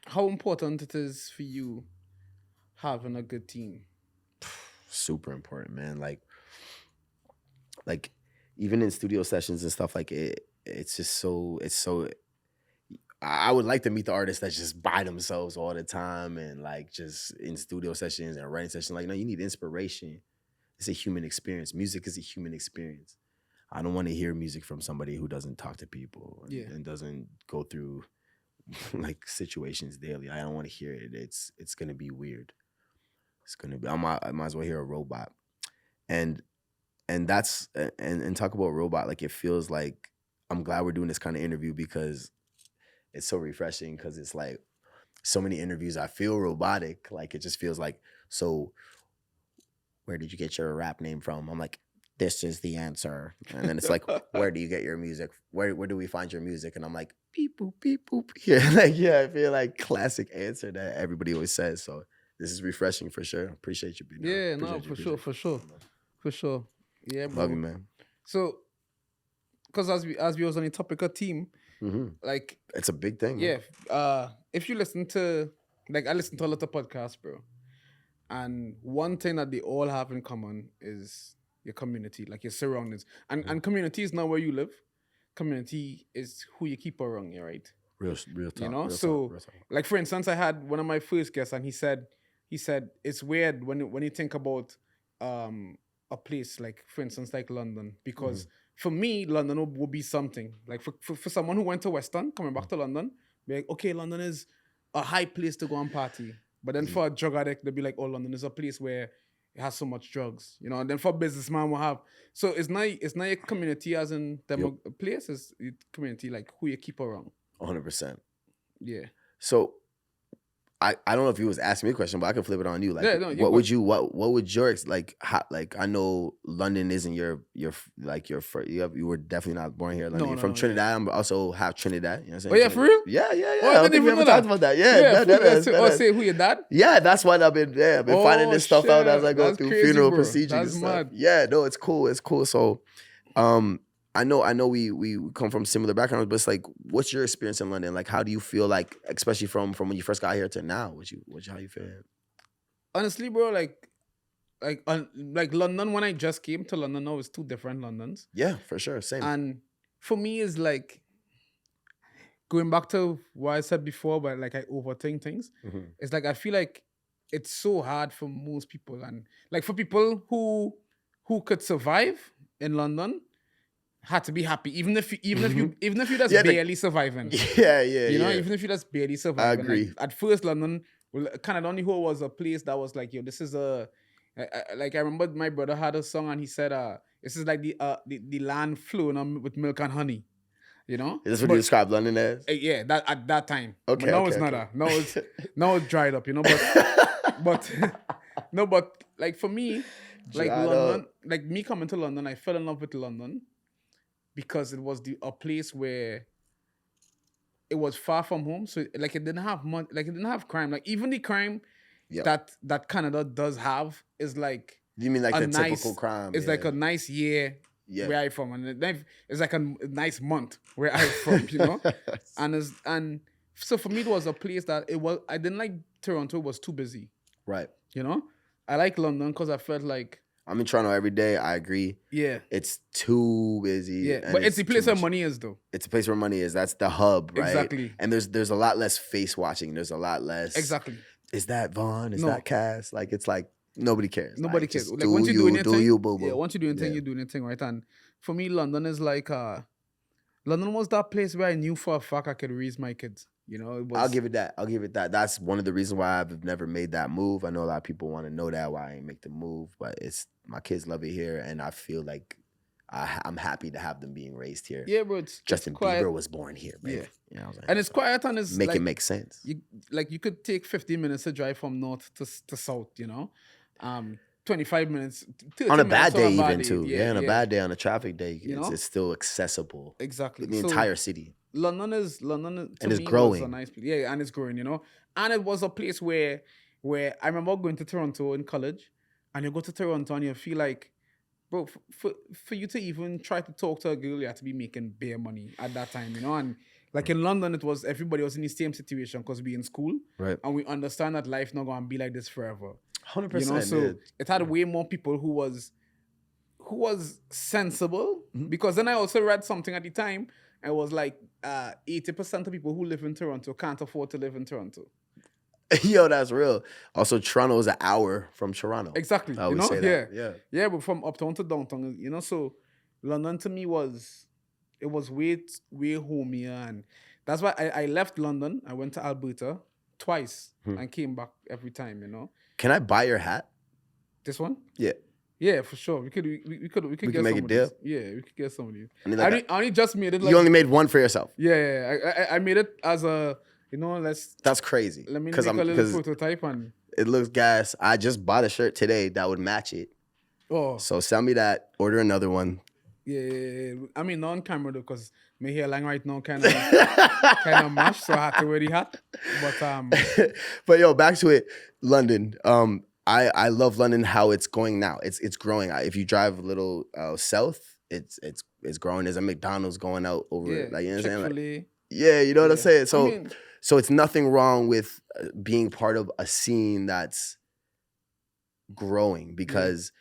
how important it is for you having a good team. super important, man. Like even in studio sessions and stuff like it's just so it's so I would like to meet the artists that just by themselves all the time and like just in studio sessions and writing sessions. Like, no, you need inspiration. It's a human experience. Music is a human experience. I don't want to hear music from somebody who doesn't talk to people Yeah. and doesn't go through like situations daily. I don't want to hear it. It's gonna be weird. It's gonna be. I might as well hear a robot. And that's and talk about robot. Like it feels like I'm glad we're doing this kind of interview because it's so refreshing because it's like so many interviews I feel robotic. Like it just feels like, so where did you get your rap name from? I'm like, this is the answer. And then it's like, where do you get your music? Where do we find your music? And I'm like, beep boop, beep boop. Yeah, like I feel like classic answer that everybody always says. So this is refreshing for sure. Appreciate you being Yeah, no, for sure, for sure. For sure. Yeah, bro. Love you, man. So because as we was on the topic of team, like it's a big thing. Yeah. If you listen to I listen to a lot of podcasts, bro. And one thing that they all have in common is your community, like your surroundings. And community is not where you live. Community is who you keep around you, right? Real talk. You know? Real So talk, real talk. like for instance, I had one of my first guests and he said it's weird when you think about a place like for instance like London, because for me London would be something like for someone who went to Western coming back to London, be like, okay, London is a high place to go and party. But then for a drug addict, they'll be like, oh, London is a place where it has so much drugs, you know. And then for businessman, we'll have, so it's not a community as in place, it's community like who you keep around. 100%. Yeah. So I don't know if you was asking me a question, but I can flip it on you. Like, Yeah, no, what would your like I know London isn't your like your first, you were definitely not born here in London. You're from Trinidad. I'm also half Trinidad. You know what I'm saying? Oh yeah, for real? Yeah. Oh, I didn't even know talked about that. Yeah, say who your dad? Yeah, that's what I've been finding this stuff out as I go through crazy, funeral bro. procedures That's and stuff. mad. Yeah, no, it's cool. So I know we come from similar backgrounds, but it's like, what's your experience in London? Like, how do you feel like, especially from when you first got here to now? How you feel? Honestly, bro, like London, when I just came to London now, it's two different Londons. Yeah, for sure. Same. And for me, it's like going back to what I said before, but like I overthink things. It's like I feel like it's so hard for most people, and like for people who could survive in London, had to be happy, even if you just barely surviving. Yeah. You know, even if you just barely surviving. I agree. Like, at first, London, Canada only who was a place that was like, yo, this is like I remember my brother had a song and he said, this is like the land flowing with milk and honey. You know? Is this what you describe London as? Yeah, that at that time. Okay. But now okay, it's not okay. that. Now it's dried up, you know. But no, but like for me, like Dried London, up. like me coming to London, I fell in love with London because it was a place where it was far from home. So like it didn't have much, like it didn't have crime. Like even the crime that Canada does have is like, you mean like the nice, typical crime? It's like a nice year where I'm from, and it's like a nice month where I'm from, you know. and so for me, it was a place that I didn't like Toronto. It was too busy, right? You know. I like London because I felt like I'm in Toronto every day. I agree. Yeah, it's too busy. Yeah, but it's the place where money is, though. It's the place where money is. That's the hub, right? Exactly. And there's a lot less face watching. There's a lot less. Exactly. Is that Vaughn? Is that Cass? Like it's like nobody cares. Nobody like, cares. Like once you do anything, boo boo. Yeah, once you do anything, you do anything, right? And for me, London is like London was that place where I knew for a fact I could raise my kids. You know, it was. I'll give it that. That's one of the reasons why I've never made that move. I know a lot of people want to know that why I ain't make the move, but it's my kids love it here, and I feel like I'm happy to have them being raised here. Yeah, bro. Justin Bieber was born here, baby. Yeah, you know what I'm saying? And it's quiet and it's it make sense. You could take 15 minutes to drive from north to south. You know, 25 minutes on a bad day, even too. Yeah, on a bad day, on a traffic day, it's still accessible. Exactly, the entire city. London to and it's me growing. was a nice place. Yeah, and it's growing, you know. And it was a place where where I remember going to Toronto in college, and you go to Toronto and you feel like, bro, for you to even try to talk to a girl, you have to be making bare money at that time, you know. And like in London, it was everybody was in the same situation because we in school, Right. and we understand that life not gonna be like this forever, you know. 100%. So it had way more people who was sensible, because then I also read something at the time. And it was like 80% of people who live in Toronto can't afford to live in Toronto. Yo, that's real. Also, Toronto is an hour from Toronto. Exactly. I You always know, say yeah. that. Yeah, but from uptown to downtown, you know, so London to me was way homier, and that's why I left London. I went to Alberta twice and came back every time, you know. Can I buy your hat? This one? Yeah. Yeah, for sure. We could can get make some a of deal? these. Yeah, we could get some of these. I need like I only just made it like you only made one for yourself. yeah. I made it as a, you know, That's crazy. let me make a little prototype, and it looks gas. I just bought a shirt today that would match it. oh So sell me that. Order another one. yeah. I mean, not on camera though, because my hairline right now kind of mashed, so I had to wear the hat. But But yo, back to it. London. I love London, how it's going now. It's growing. If you drive a little south, it's growing. There's a McDonald's going out over yeah, it. Like, you know what I'm saying? Like, Chick-fil-A. yeah, you know what I'm saying? I So mean, so it's nothing wrong with being part of a scene that's growing, because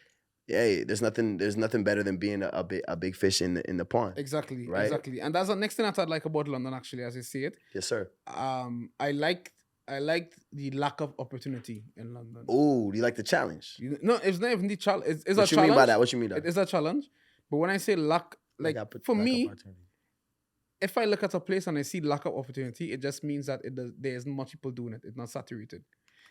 hey, there's nothing better than being a big fish in the pond. exactly, Right? exactly. And that's the next thing that I like about London, actually, as you see it. Yes, sir. I liked the lack of opportunity in London. Ooh, do you like the challenge? No, it's not even the challenge. It's a What you challenge. mean by that? What you mean by It that? is a challenge. But when I say lack, like for me, if I look at a place and I see lack of opportunity, it just means that there isn't much people doing it. It's not saturated.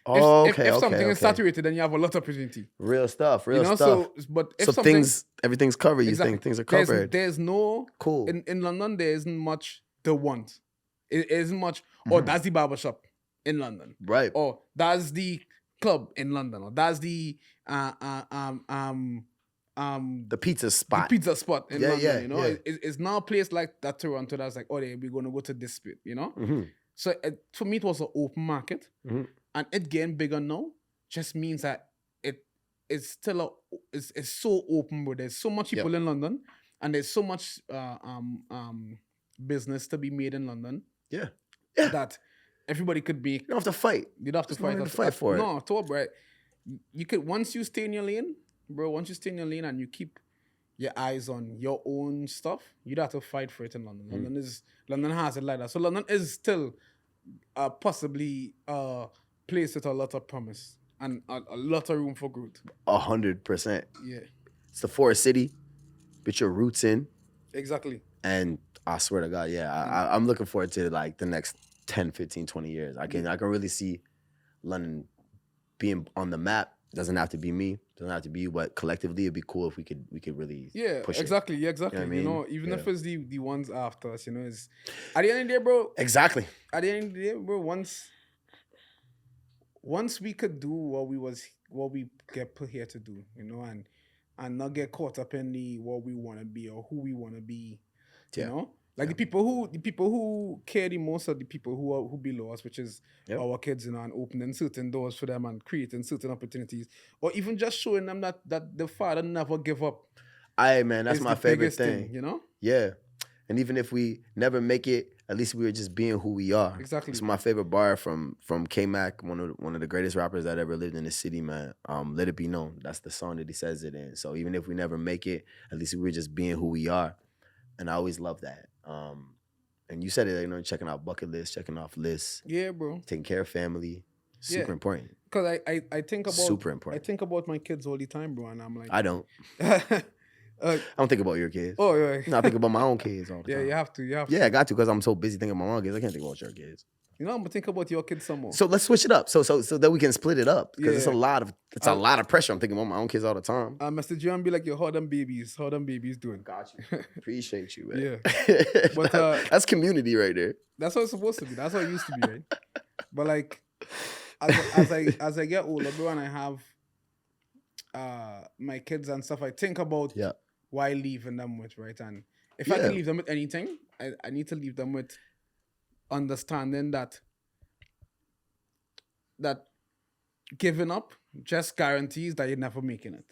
Oh, If something is saturated, then you have a lot of opportunity. Real stuff, You know, stuff. but if something, everything's covered. You think things are covered. There's no Cool. in London. There isn't much the want. It isn't much. Oh, that's the barbershop in London. Right. Or that's the club in London. Or that's the pizza spot. the pizza spot in London. yeah, You know, yeah. it's now a place like that Toronto that's like, oh, we're gonna go to this bit. You know. So for me, it was an open market, and it getting bigger now just means that it's still it's so open, bro. There's so much people in London, and there's so much business to be made in London. Yeah. That everybody could be. You don't have to fight. You don't have to There's fight. nothing to fight for it. No, at all, bro. You could, once you stay in your lane, bro. Once you stay in your lane and you keep your eyes on your own stuff, you don't have to fight for it in London. London has it like that. So London is still possibly a place with a lot of promise and a lot of room for growth. 100%. Yeah, It's the forest city. Put your roots in, exactly. and I swear to God, I'm looking forward to like the next 10, 15, 20 years. I can really see London being on the map. Doesn't have to be me. Doesn't have to be you, but collectively it'd be cool if we could really push exactly. it. Yeah, exactly. You know what I You know, mean? even if it's the ones after us, you know, it's at the end of the day, bro. Exactly. At the end of the day, bro, once we could do what we get put here to do, you know, and not get caught up in the what we want to be or who we want to be, you know. Like the people who care the most are the people who below us, which is our kids, you know, and opening certain doors for them and creating certain opportunities, or even just showing them that the father never give up. Man, that's my favorite thing. you know. Yeah, and even if we never make it, at least we were just being who we are. Exactly. It's my favorite bar from K-Mac, one of the greatest rappers that ever lived in the city, man. Let It Be Known. That's the song that he says it in. So even if we never make it, at least we were just being who we are, and I always love that. And you said it, you know, checking out bucket lists, checking off lists. Yeah, bro. Taking care of family, super important. Because I think about super important. I think about my kids all the time, bro, and I'm like, I don't. I don't think about your kids. Oh yeah. No, I think about my own kids all the time. Yeah, you have to. Yeah, I got to, because I'm so busy thinking about my own kids. I can't think about your kids. You know, I'm gonna think about your kids some more. So let's switch it up, so that we can split it up, because it's a lot of pressure. I'm thinking about my own kids all the time. I message you and be like, yo, how them babies doing? Got you. Appreciate you, man. Yeah. But that's community right there. That's what it's supposed to be. That's what it used to be, right? But like, as I get older, bro, and I have my kids and stuff, I think about why leaving them with, right? And if I can leave them with anything, I need to leave them with understanding that giving up just guarantees that you're never making it.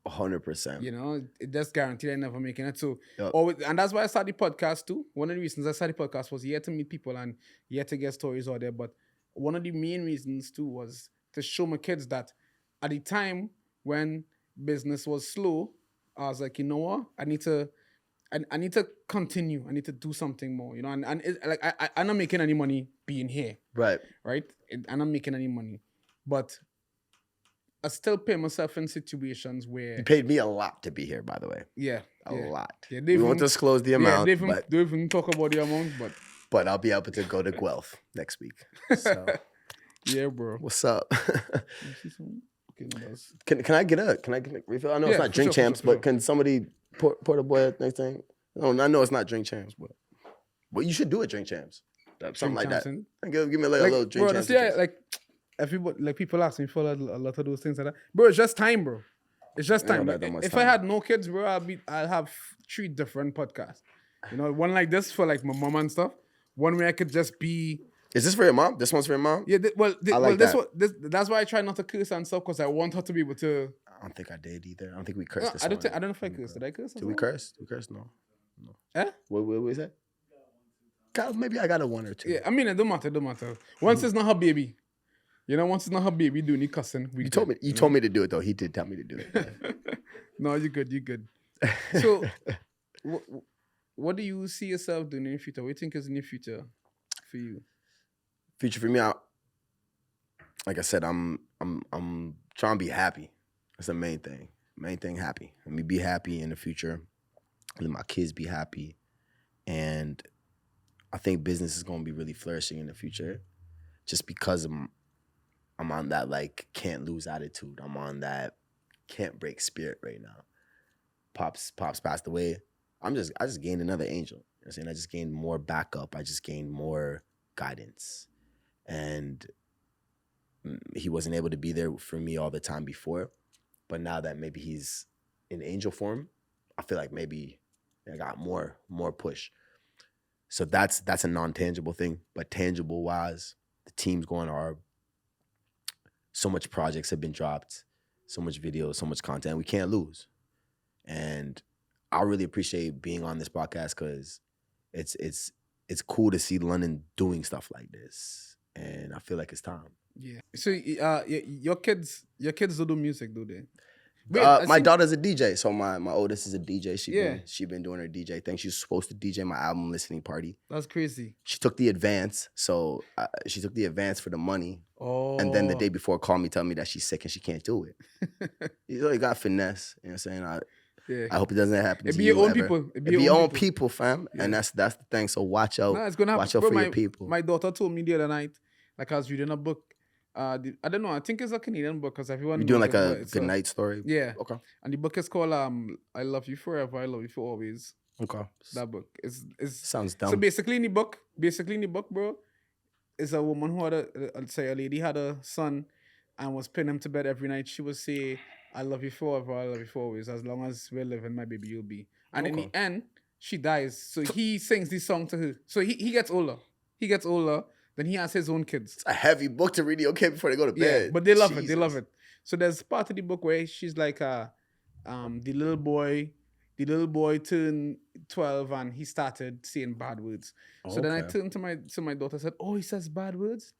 100%. You know, it just guaranteed I'm never making it. So, Yep. and that's why I started the podcast too. One of the reasons I started the podcast was to meet people and to get stories out there. But one of the main reasons too was to show my kids that at the time when business was slow, I was like, you know what, I need to continue. I need to do something more. You know, and like I'm not making any money being here, Right. I'm not making any money, but I still pay myself in situations where You paid me a lot to be here, by the way. A lot. Yeah, We won't disclose the amount, they but even talk about the amount, but I'll be able to go to Guelph next week. So yeah, bro. what's up? You see something? Okay, no, that's... Can I get a refill? I know it's not Drink sure, Champs, but can somebody pour the boy next thing? No, I know it's not Drink Champs, but you should do a Drink Champs. Something like that. Give me a little Drink bro, Champs. Yeah, like everybody, like people ask me for a lot of those things like that. Bro, it's just time, bro. It's just time. If I had no kids, bro, I'll have 3 different podcasts. You know, one like this for like my mom and stuff. One where I could just be. Is this for your mom? This one's for your mom? Yeah, that. That's why I try not to curse and stuff, because I want her to be able to. I don't think I did either. I don't think we cursed. No, I don't know if I cursed. Did I curse? Did we curse? We cursed? No. Eh? What was that? God, maybe I got a 1 or 2. Yeah, I mean, it don't matter. Once it's not her baby. You know, once it's not her baby doing the cussing. You told me to do it though. He did tell me to do it. No, you're good. So, what do you see yourself doing in the future? What do you think is in the future for you? Future for me, like I said, I'm trying to be happy. That's the main thing. Main thing, happy. Let me be happy in the future. Let my kids be happy, and I think business is going to be really flourishing in the future, just because I'm on that like can't lose attitude. I'm on that can't break spirit right now. Pops passed away. I just gained another angel. You know what I'm saying? I just gained more backup. I just gained more guidance. And he wasn't able to be there for me all the time before. But now that maybe he's in angel form, I feel like maybe I got more push. So that's a non-tangible thing. But tangible wise, the team's going hard. So much projects have been dropped, so much videos, so much content. We can't lose. And I really appreciate being on this podcast because it's cool to see London doing stuff like this. And I feel like it's time. Yeah. So your kids don't do music, do they? My daughter's a DJ, so my oldest is a DJ. She been doing her DJ thing. She's supposed to DJ my album listening party. That's crazy. She took the advance, so she took the advance for the money. Oh. And then the day before, called me, telling me that she's sick and she can't do it. You got finesse. You know what I'm saying? I hope it doesn't happen to you. It be your own ever. people. It be your own people, fam. Yeah. And that's the thing. So watch out. Nah, it's gonna happen. Watch out for your people. My daughter told me the other night, like I was reading a book. I don't know. I think it's a Canadian book because everyone. You're doing like a good night story. Yeah. Okay. And the book is called "I Love You Forever, I Love You for Always." Okay. That book is sounds dumb. So basically in the book, bro, is a woman who had a lady had a son, and was putting him to bed every night. She would say, "I love you forever, I love you for always. As long as we're living, my baby, you'll be." And in the end, she dies. So he sings this song to her. So he gets older. Then he has his own kids. It's a heavy book to read your kid before they go to bed. Yeah, but they love it. They love it. So there's part of the book where she's like, the little boy turned 12 and he started saying bad words. So then I turned to my daughter and said, "Oh, he says bad words?"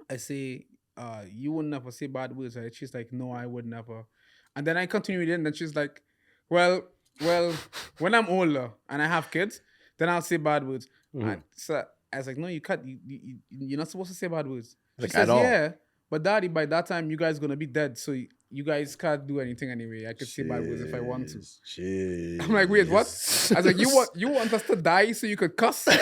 I say, "You would never say bad words, right?" She's like, "No, I would never." And then I continued it, and then she's like, well, when I'm older and I have kids, then I'll say bad words. And so I was like, "No, you can't. You're not supposed to say bad words." She says, "Yeah, but Daddy, by that time, you guys gonna be dead, so you guys can't do anything anyway. I could say bad words if I want to." Jeez. I'm like, "Wait, what?" I was like, "You want us to die so you could cuss?" Is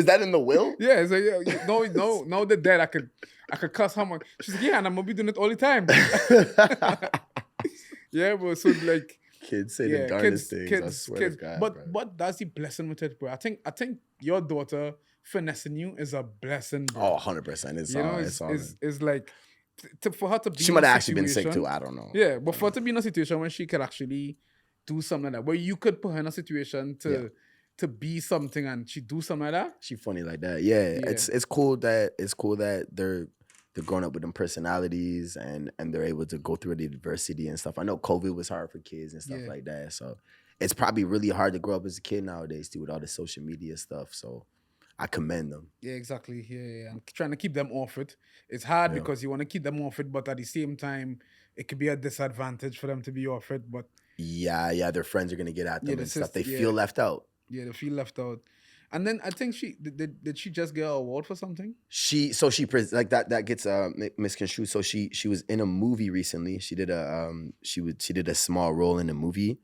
that in the will? Yeah. So no, they're dead. I could cuss how much? She's like, "Yeah, and I'm gonna be doing it all the time." Yeah, bro. So like. Kids say the darndest things. I swear to God, but that's the blessing with it, bro. I think your daughter finessing you is a blessing, bro. Oh, 100%. It's like for her to be. She might have actually been sick too. I don't know. Yeah, but for her to be in a situation where she could actually do something like that, where you could put her in a situation to to be something and she do something like that. She funny like that. Yeah, Yeah. it's cool that they're growing up with them personalities and they're able to go through the adversity and stuff. I know COVID was hard for kids and stuff Yeah. like that. So it's probably really hard to grow up as a kid nowadays too with all the social media stuff. So I commend them. Yeah, exactly. Yeah. And trying to keep them off it. It's hard Yeah. because you want to keep them off it, but at the same time, it could be a disadvantage for them to be off it. But Yeah, their friends are gonna get at them the and stuff. They yeah, feel left out. yeah, they feel left out. And then I think she did she just get an award for something? Like that gets misconstrued. So she was in a movie recently. She did a small role in a movie,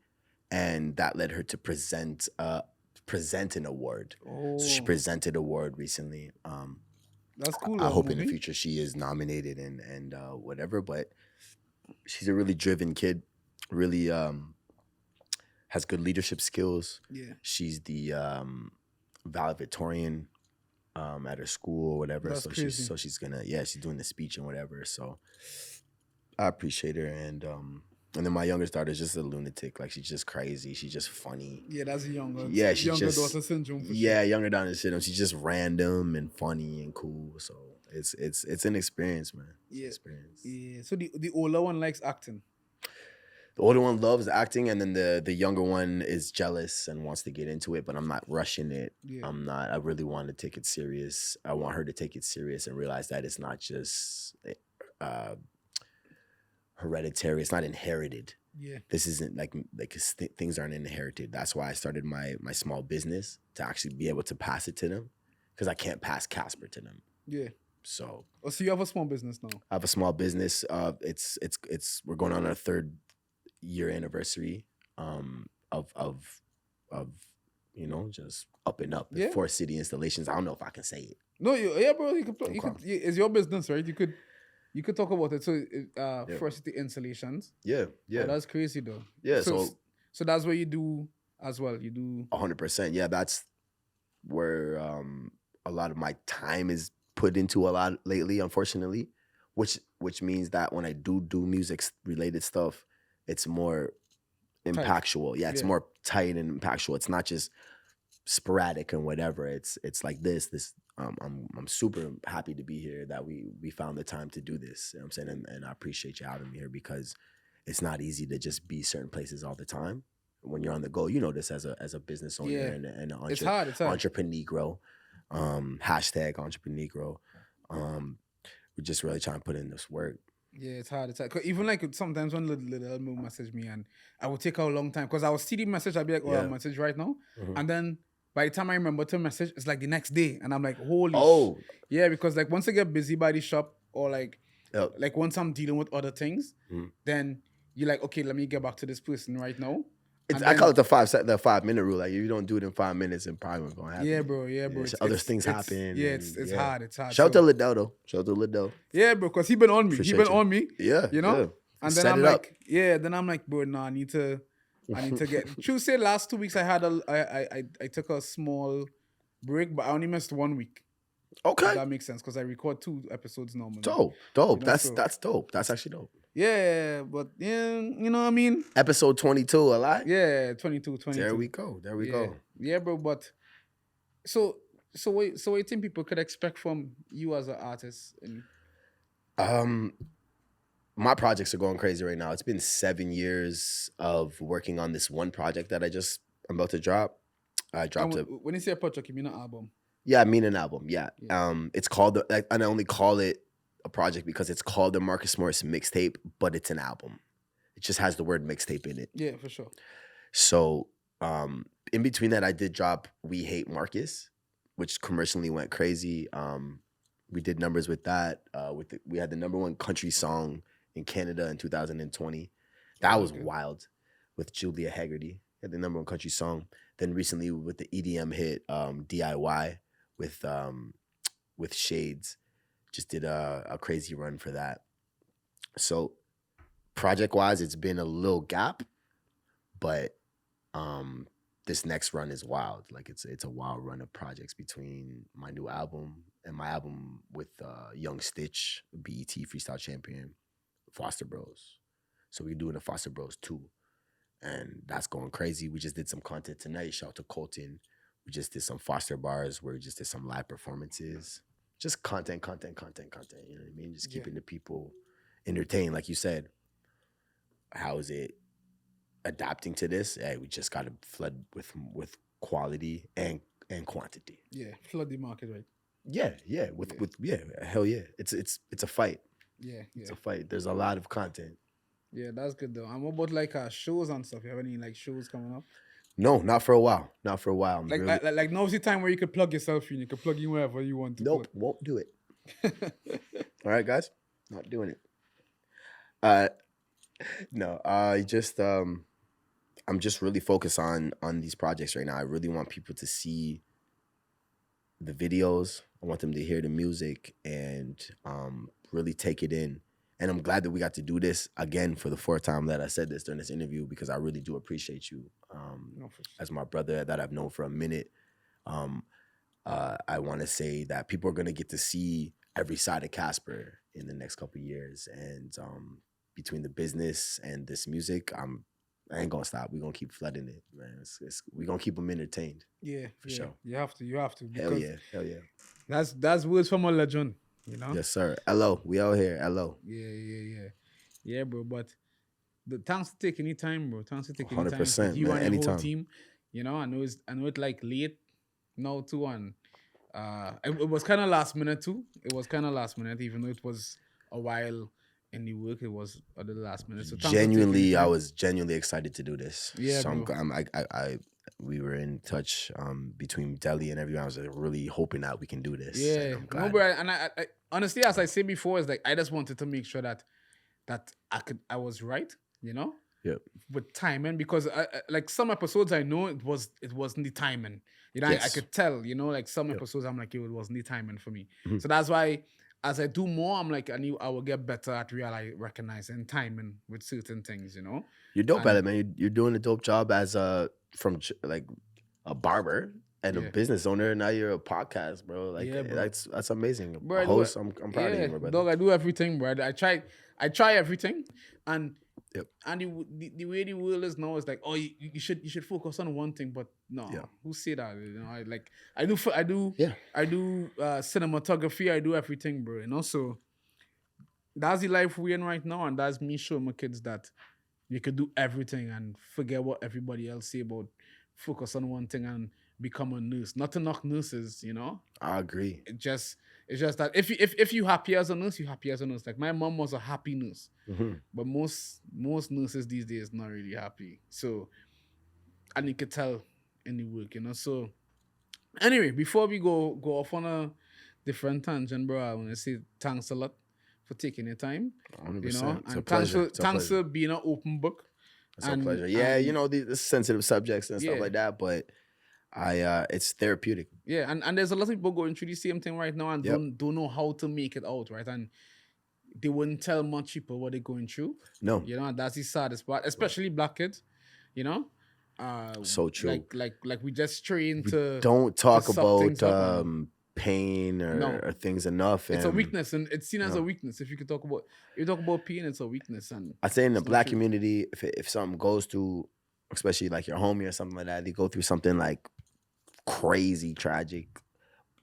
and that led her to present an award. So she Oh, presented an award recently. that's cool. I Though, hope in the movie. future she is nominated and whatever. But she's a really driven kid. Really has good leadership skills. Yeah, She's the valedictorian at her school or whatever. that's crazy. She's doing the speech and whatever. So I appreciate her and then my youngest daughter is just a lunatic. Like she's just crazy. She's just funny. Yeah, that's a younger. Yeah, she's younger just daughter syndrome. For yeah, sure. younger daughter syndrome. She's just random and funny and cool. So it's an experience, man. It's an Yeah. experience. Yeah. So the older one likes acting. The older one loves acting, and then the younger one is jealous and wants to get into it. But I'm not rushing it. Yeah. I'm not. I really want to take it serious. I want her to take it serious and realize that it's not just hereditary. It's not inherited. Yeah. This isn't like things aren't inherited. That's why I started my small business to actually be able to pass it to them, because I can't pass Casper to them. Yeah. So Oh, so you have a small business now? I have a small business. It's we're going on our 3rd year anniversary of just up and up. Yeah. 4 city installations. I don't know if I can say it. No, yeah, bro. You could. You Okay. could. It's your business, right? You could talk about it. So, Yeah. first the installations. Yeah, Oh, that's crazy though. yeah. So that's what you do as well. You do. 100%. Yeah, that's where a lot of my time is put into a lot lately, unfortunately, which means that when I do music related stuff, it's more impactful. Yeah, it's Yeah. more tight and impactful. It's not just sporadic and whatever. It's like this. I'm super happy to be here, that we found the time to do this. You know what I'm saying? And I appreciate you having me here, because it's not easy to just be certain places all the time when you're on the go. You know this as a business owner Yeah. and an It's hard. It's hard. entrepreneur. Hashtag entrepreneur. We're just really trying to put in this work. Yeah, it's hard. It's hard. 'Cause even like sometimes when little will message me and I would take a long time because I will see the message. I'll be like, oh, I'll Yeah. message right now. Mhm. And then by the time I remember to message, it's like the next day. And I'm like, holy Oh, yeah, because like once I get busy by the shop or like yep. once I'm dealing with other things, Mhm. then you're like, okay, let me get back to this person right now. And I then- call it the 5-minute rule. Like if you don't do it in 5 minutes, it probably won't gonna happen. Yeah, bro. Yeah, bro. Other things happen. Yeah, and it's hard. It's hard. Shout out So- to Liddell though. Shout out to Liddell. Yeah, bro, because he been on me. Appreciate He been you. on me. Yeah, You know? yeah. And then Set I'm it up. like, yeah, then I'm like, bro, nah, I need to get Tuesday last 2 weeks I took a small break, but I only missed 1 week. Okay. If that makes sense because I record 2 episodes normally. Dope. You know, That's so- that's dope. That's actually dope. Yeah, but yeah, you know what I mean? Episode 22, a lot. Yeah, 22. There we go. There we yeah. go. Yeah, bro, but so what you think people could expect from you as an artist? My projects are going crazy right now. It's been 7 years of working on this one project that I'm about to drop. I dropped it. When you say a project, you mean an album? Yeah, I mean an album. Yeah. Yeah. It's called and I only call it a project because it's called the Marcus Morris mixtape, but it's an album. It just has the word mixtape in it. Yeah, for sure. So in between that, I did drop We Hate Marcus, which commercially went crazy. We did numbers with that. We had the #1 country song in Canada in 2020. That was wild, with Julia Haggerty. Had the #1 country song. Then recently with the EDM hit DIY with Shades, just did a crazy run for that. So project wise, it's been a little gap, but this next run is wild. Like it's a wild run of projects between my new album and my album with Young Stitch, BET Freestyle Champion, Foster Bros. So we're doing a Foster Bros 2. And that's going crazy. We just did some content tonight. Shout out to Colton We just did some Foster bars where we just did some live performances. Just content. You know what I mean? Just Yeah. keeping the people entertained. Like you said, how is it adapting to this? Hey, we just got to flood with quality and quantity. Yeah. Flood the market, right? Yeah, hell yeah. It's a fight. Yeah. It's Yeah. a fight. There's a lot of content. Yeah. That's good though. And what about like shows and stuff? You have any like shows coming up? No, not for a while. Not for a while. I'm Like really now's the time where you could plug yourself in. You could plug in wherever you want to nope, won't do it. plug. All right, guys, not doing it. Uh, no, I'm just really focused on these projects right now. I really want people to see the videos. I want them to hear the music and really take it in. And I'm glad that we got to do this again for the fourth time that I said this during this interview, because I really do appreciate you No, for sure. as my brother that I've known for a minute. I want to say that people are going to get to see every side of Casper in the next couple of years. And between the business and this music, I ain't going to stop. We're going to keep flooding it, man. We're going to keep them entertained. Yeah, For yeah. sure. You have to. Hell Because yeah. that's words from a legend, you know? Yes, sir. LO. We out here. LO. Yeah. Yeah, bro. But thanks for taking your time, bro. Thanks for taking your time. 100%, You man, and your whole anytime. team. You know, I know it's like late now too, and it was kind of last minute too. It was kind of last minute, even though it was a while in the work. It was at the last minute. So thanks for taking your Genuinely, I time. was genuinely excited to do this. Yeah, so bro. we were in touch between Delhi and everyone. I was like, really hoping that we can do this. Yeah, and I'm no, glad. bro. And I honestly, as I said before, is like I just wanted to make sure that I was right, you know, Yep. with timing, because like some episodes I know it wasn't the timing, you know. I Yes. could tell, you know, like some Yep. episodes I'm like, yo, it wasn't the timing for me. Mhm. So that's why as I do more, I'm like, I will get better at recognizing timing with certain things, you know. You're dope at And- it, man. You're doing a dope job as like a barber and Yeah. a business owner. Now you're a podcast, bro. Like Yeah, bro. that's amazing. Bro, A I do host, it. I'm proud of you, my brother. Dog, I do everything, bro. I try everything, and Yep. and the way the world is now is like, oh, you should focus on one thing, but no, Yeah. who say that? You know, I do Yeah. cinematography, I do everything, bro. You know, so that's the life we're in right now, and that's me showing my kids that you could do everything and forget what everybody else say about focus on one thing and become a nurse. Not to knock nurses, you know. I agree. It's just that if you happy as a nurse, you happy as a nurse. Like my mom was a happy nurse, Mhm. but most nurses these days not really happy. So, and you could tell in the work, you know. So, anyway, before we go off on a different tangent, bro, I want to say thanks a lot for taking your time. 100%. You know, It's a and pleasure. thanks for being an open book. It's a pleasure. Yeah, you know, these sensitive subjects and stuff Yeah. like that, but it's therapeutic. Yeah, and there's a lot of people going through the same thing right now and Yep. don't know how to make it out, right? And they wouldn't tell much people what they're going through. No. You know, and that's the saddest part, especially black kids, you know? So true. Like we just train to Don't talk suck about things up, man. pain No. or things enough. It's a and weakness, and it's seen as no. a weakness. If you talk about pain, it's a weakness. And I say in the it's not black true. community, if something goes through, especially like your homie or something like that, they go through something like crazy tragic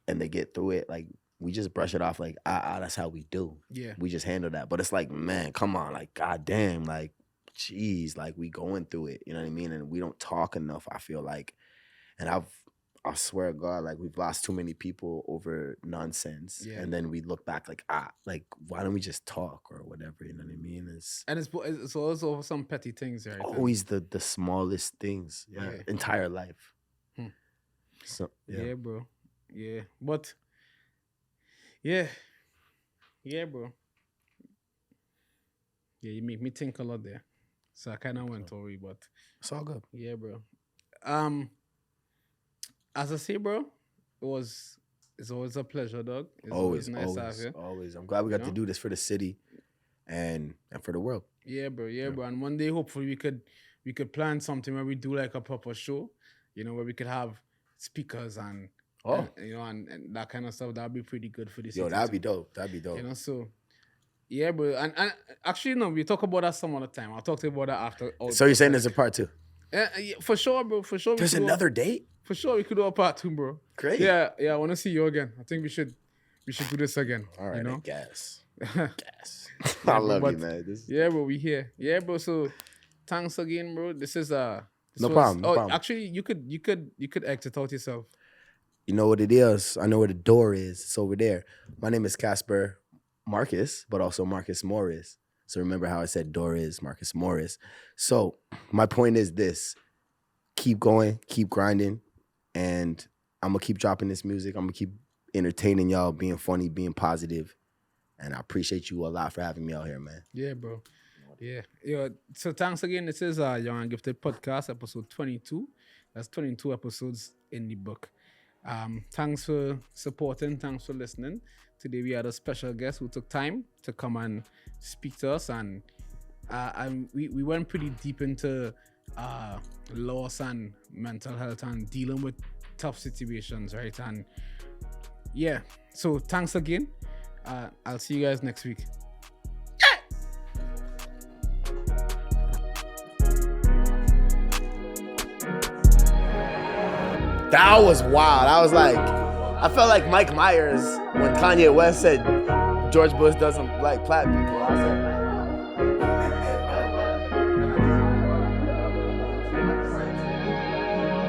and they get through it, like we just brush it off like that's how we do. Yeah. We just handle that. But it's like, man, come on, like goddamn, like geez, like we going through it, you know what I mean? And we don't talk enough, I feel like. And I swear to God, like we've lost too many people over nonsense. Yeah. And then we look back like, like why don't we just talk or whatever, you know what I mean? It's also some petty things, right? Always the smallest things. Yeah. Yeah. Entire life. Hmm. So Yeah, bro. Yeah. But yeah, bro. Yeah, you make me think a lot there. So I kind of went over it, but it's all good. yeah, bro. As I say, bro, it's always a pleasure, dog. It's Always, nice to have you. always. I'm glad we got to do this for the city and for the world. Yeah, bro. Yeah, bro. And one day, hopefully, we could plan something where we do like a proper show, you know, where we could have speakers and you know, and that kind of stuff. That'd be pretty good for the city. Yo, that'd be dope. That'd be dope. You know, so yeah, bro. And actually, no, we talk about that some other time. I'll talk to you about that after. So you're saying there's a part two? Yeah, for sure, bro. For sure. There's another date? For sure, we could do a part 2, bro. Great. Yeah, I want to see you again. I think we should do this again. All right, you know? I guess. Yeah, I love bro, you, man. Yeah, bro, we here. Yeah, bro. So thanks again, bro. This No problem. No problem. Actually, you could exit out yourself. You know what it is. I know where the door is. It's over there. My name is Casper Marcus, but also Marcus Morris. So remember how I said door is Marcus Morris. So my point is this. Keep going, keep grinding, and I'm going to keep dropping this music. I'm going to keep entertaining y'all, being funny, being positive. And I appreciate you a lot for having me out here, man. Yeah, bro. Yeah. So thanks again. This is Young and Gifted Podcast, episode 22. That's 22 episodes in the book. Thanks for supporting. Thanks for listening. Today we had a special guest who took time to come and speak to us, and we went pretty deep into loss and mental health and dealing with tough situations, right? And yeah, so thanks again. I'll see you guys next week. That was wild. I felt like Mike Myers when Kanye West said George Bush doesn't like black people. I was like,